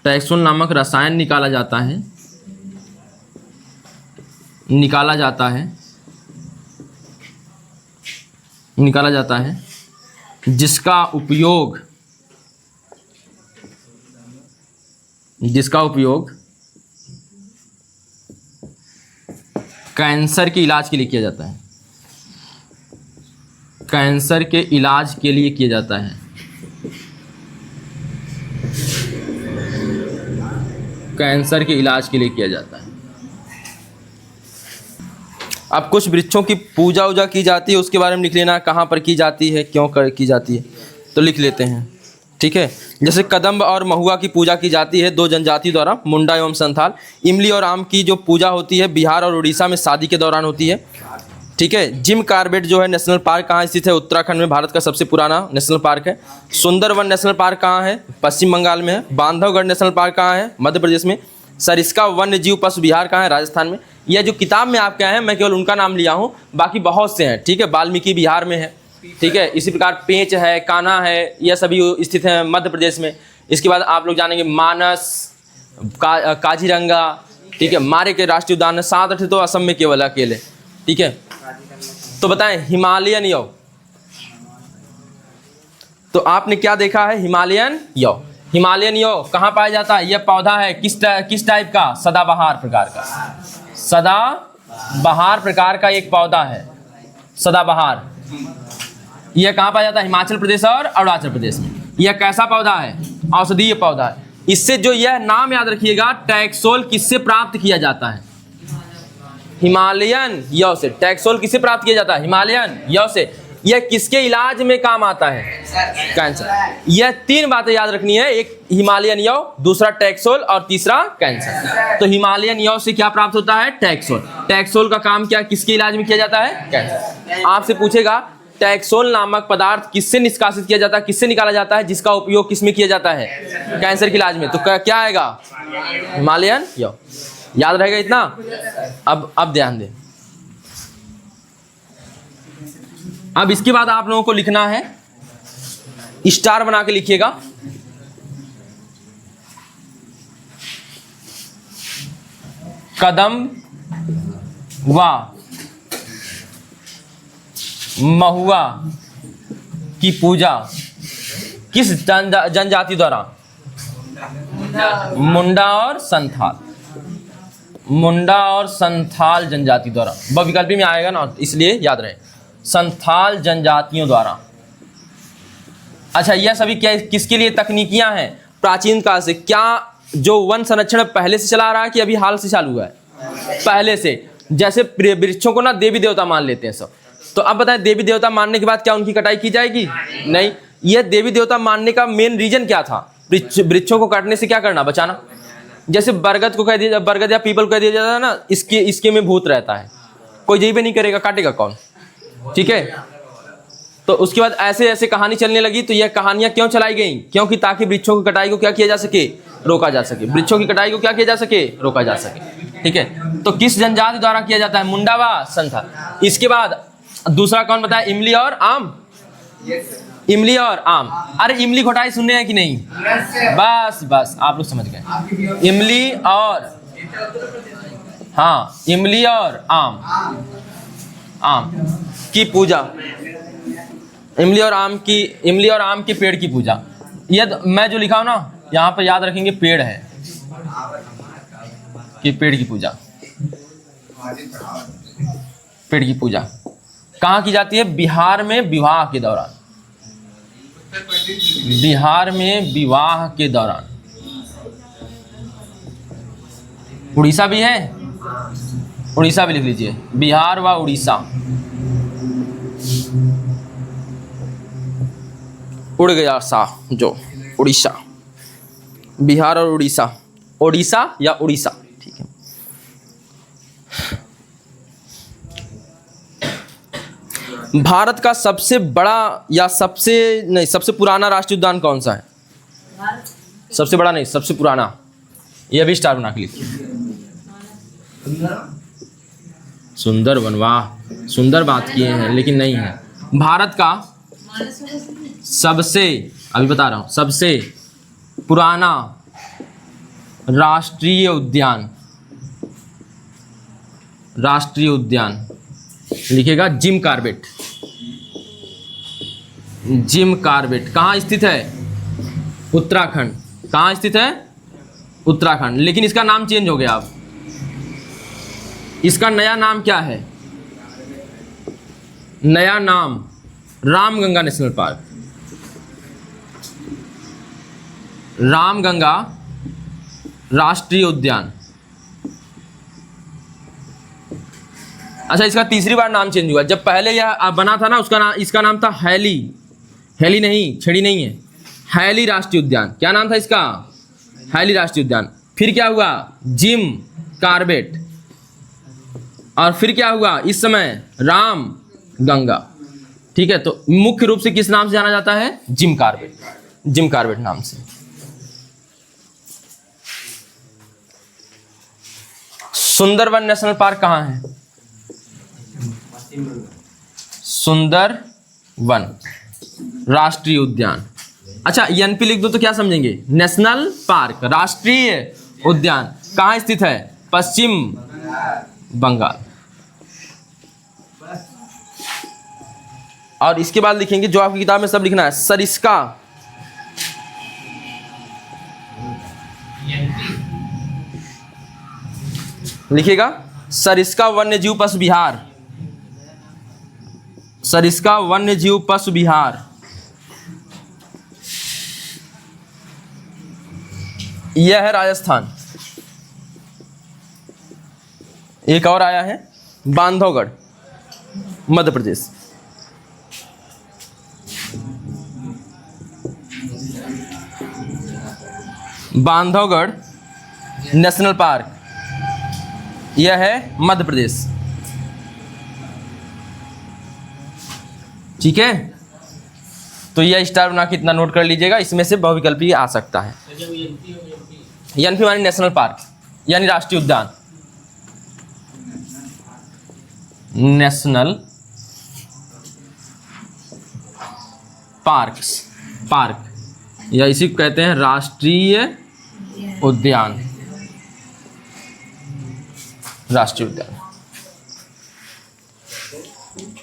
टैक्सोल नामक रसायन निकाला जाता है, निकाला जाता है। निकाला जाता है जिसका उपयोग कैंसर के इलाज के लिए किया जाता है। कैंसर के इलाज के लिए किया जाता है। कैंसर के इलाज के लिए किया जाता है। अब कुछ वृक्षों की पूजा वूजा की जाती है, उसके बारे में लिख लेना, कहाँ पर की जाती है, क्यों की जाती है, तो लिख लेते हैं। ठीक है, जैसे कदम्ब और महुआ की पूजा की जाती है दो जनजाति द्वारा, मुंडा एवं संथाल। इमली और आम की जो पूजा होती है बिहार और उड़ीसा में शादी के दौरान होती है। ठीक है, जिम कार्बेट जो है नेशनल पार्क कहाँ स्थित है? उत्तराखंड में, भारत का सबसे पुराना नेशनल पार्क है। सुंदरवन नेशनल पार्क कहाँ है? पश्चिम बंगाल में है। बांधवगढ़ नेशनल पार्क कहाँ है? मध्य प्रदेश में। सरिस्का वन्य जीव पशु विहार कहाँ है? राजस्थान में। यह जो किताब में आपके हैं मैं केवल उनका नाम लिया हूँ, बाकी बहुत से हैं। ठीक है, वाल्मीकि बिहार में है। ठीक है, इसी प्रकार पेंच है, कान्हा है, यह सभी स्थित हैं मध्य प्रदेश में। इसके बाद आप लोग जानेंगे मानस, काजीरंगा। ठीक है, मारे के राष्ट्रीय उद्यान है 7-8 तो असम में केवल अकेले। ठीक है, तो बताएं हिमालयन यव, तो आपने क्या देखा है? हिमालयन यव। हिमालयन यव कहाँ पाया जाता है? यह पौधा है किस टाइप का? सदाबहार प्रकार का। सदाबहार प्रकार का एक पौधा है, सदाबहार। यह कहाँ पाया जाता है? हिमाचल प्रदेश और अरुणाचल प्रदेश में। यह कैसा पौधा है? औषधीय पौधा है। इससे जो यह नाम याद रखिएगा, टैक्सोल किससे प्राप्त किया जाता है? हिमालयन यव से। टैक्सोल किससे प्राप्त किया जाता है? हिमालयन यव से। यह किसके इलाज में काम आता है? कैंसर। यह 3 बातें याद रखनी है, एक हिमालयन यव, दूसरा टैक्सोल और तीसरा कैंसर। तो हिमालयन यव से क्या प्राप्त होता है? टैक्सोल। टैक्सोल का काम क्या, किसके इलाज में किया जाता है? कैंसर। आपसे पूछेगा टैक्सोल नामक पदार्थ किससे निष्कासित किया जाता है, किससे निकाला जाता है, जिसका उपयोग किसमें किया जाता है? कैंसर के इलाज में। तो क्या आएगा? हिमालयन यव। याद रहेगा इतना? अब ध्यान दें। अब इसके बाद आप लोगों को लिखना है, स्टार बना के लिखिएगा। कदम्ब व महुआ की पूजा किस जनजाति द्वारा? मुंडा और संथाल। मुंडा और संथाल जनजाति द्वारा। बहुविकल्पी में आएगा ना, इसलिए याद रहे, संथाल जनजातियों द्वारा। अच्छा, यह सभी क्या किसके लिए तकनीकियां हैं? प्राचीन काल से। क्या जो वन संरक्षण पहले से चला आ रहा है कि अभी हाल से चालू हुआ है? पहले से। जैसे वृक्षों को ना देवी देवता मान लेते हैं सब, तो अब बताएं देवी देवता मानने के बाद क्या उनकी कटाई की जाएगी? नहीं। यह देवी देवता मानने का मेन रीजन क्या था? वृक्षों को काटने से क्या करना? बचाना। जैसे बरगद को कह दिया, बरगद या पीपल को कह दिया जाता है ना, इसके में भूत रहता है, कोई यही भी नहीं करेगा, काटेगा कौन? ठीक है, तो उसके बाद ऐसे ऐसे कहानी चलने लगी। तो यह कहानियां क्यों चलाई गई? क्योंकि ताकि वृक्षों की कटाई को क्या किया जा सके? रोका जा सके। वृक्षों की कटाई को क्या किया जा सके? रोका जा सके। ठीक है, तो किस जनजाति द्वारा किया जाता है? मुंडा व संथाल। इसके बाद दूसरा कौन बताया? इमली और आम। इमली और आम। अरे इमली घोटाई सुनने हैं कि नहीं? बस आप लोग समझ गए। इमली और, हाँ, इमली और आम की पूजा। इमली और आम के पेड़ की पूजा। यह मैं जो लिखा हूं ना, यहाँ पर याद रखेंगे पेड़ है कि पेड़ की पूजा। पेड़ की पूजा कहाँ की जाती है? बिहार में विवाह के दौरान। बिहार में विवाह के दौरान। उड़ीसा भी है, उड़ीसा भी लिख लीजिए। बिहार व उड़ीसा। उड़ गया सा जो, उड़ीसा। बिहार और उड़ीसा। ओडिशा या उड़ीसा। ठीक है, भारत का सबसे बड़ा या सबसे पुराना राष्ट्रीय उद्यान कौन सा है? सबसे बड़ा नहीं, सबसे पुराना। यह भी स्टार बना के लिखिए। सुंदर वाह, सुंदर बात किए हैं, लेकिन नहीं है। भारत का सबसे, अभी बता रहा हूं, सबसे पुराना राष्ट्रीय उद्यान लिखिएगा जिम कार्बेट। जिम कॉर्बेट कहाँ स्थित है? उत्तराखंड। कहाँ स्थित है? उत्तराखंड। लेकिन इसका नाम चेंज हो गया अब। इसका नया नाम क्या है? नया नाम रामगंगा नेशनल पार्क। रामगंगा राष्ट्रीय उद्यान। अच्छा, इसका तीसरी बार नाम चेंज हुआ। जब पहले यह बना था ना, उसका नाम, इसका नाम था हैली। हैली नहीं, छड़ी नहीं है, हैली राष्ट्रीय उद्यान। क्या नाम था इसका? हैली राष्ट्रीय उद्यान। फिर क्या हुआ? Jim Corbett. और फिर क्या हुआ इस समय? राम गंगा। ठीक है, तो मुख्य रूप से किस नाम से जाना जाता है? Jim Corbett. जिम कॉर्बेट नाम से। सुंदरवन नेशनल पार्क कहाँ है? सुंदरवन राष्ट्रीय उद्यान। अच्छा, एनपी लिख दो तो क्या समझेंगे? नेशनल पार्क, राष्ट्रीय उद्यान। कहाँ स्थित है? पश्चिम बंगाल। और इसके बाद लिखेंगे जो आपकी किताब में सब लिखना है, सरिस्का। लिखिएगा सरिस्का वन्यजीव पशु विहार। सरिस्का वन्यजीव पशु विहार। यह है राजस्थान। एक और आया है बांधवगढ़, मध्य प्रदेश। बांधवगढ़ नेशनल पार्क, यह है मध्य प्रदेश। ठीक है, तो यह स्टार बना के इतना नोट कर लीजिएगा। इसमें से बहुविकल्पी आ सकता है। एनपी मानी नेशनल पार्क यानी राष्ट्रीय उद्यान। नेशनल पार्क्स, पार्क या इसी को कहते हैं राष्ट्रीय उद्यान। राष्ट्रीय उद्यान।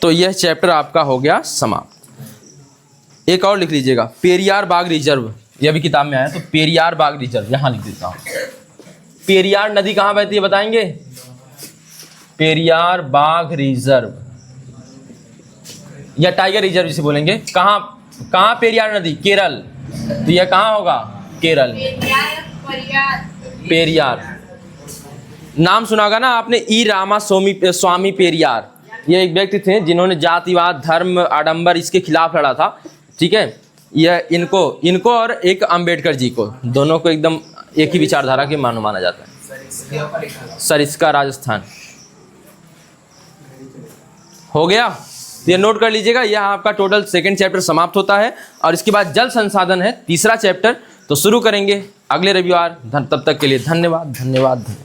तो यह चैप्टर आपका हो गया समाप्त। एक और लिख लीजिएगा, पेरियार बाग रिजर्व। यह भी किताब में आया, तो पेरियार बाग रिजर्व यहां लिख देता हूं। पेरियार नदी कहां बहती है बताएंगे? पेरियार बाग रिजर्व या टाइगर रिजर्व जिसे बोलेंगे। कहां पेरियार नदी? केरल। तो यह कहां होगा? केरल। पेरियार नाम सुना होगा ना आपने, ई रामा स्वामी पेरियार। ये एक व्यक्ति थे जिन्होंने जातिवाद, धर्म, आडंबर इसके खिलाफ लड़ा था। ठीक है, यह इनको और एक अंबेडकर जी को, दोनों को एकदम एक ही विचारधारा के माना जाता है। सरिस्का राजस्थान हो गया। तो ये नोट कर लीजिएगा, यह आपका टोटल सेकंड चैप्टर समाप्त होता है। और इसके बाद जल संसाधन है तीसरा चैप्टर, तो शुरू करेंगे अगले रविवार। तब तक के लिए धन्यवाद।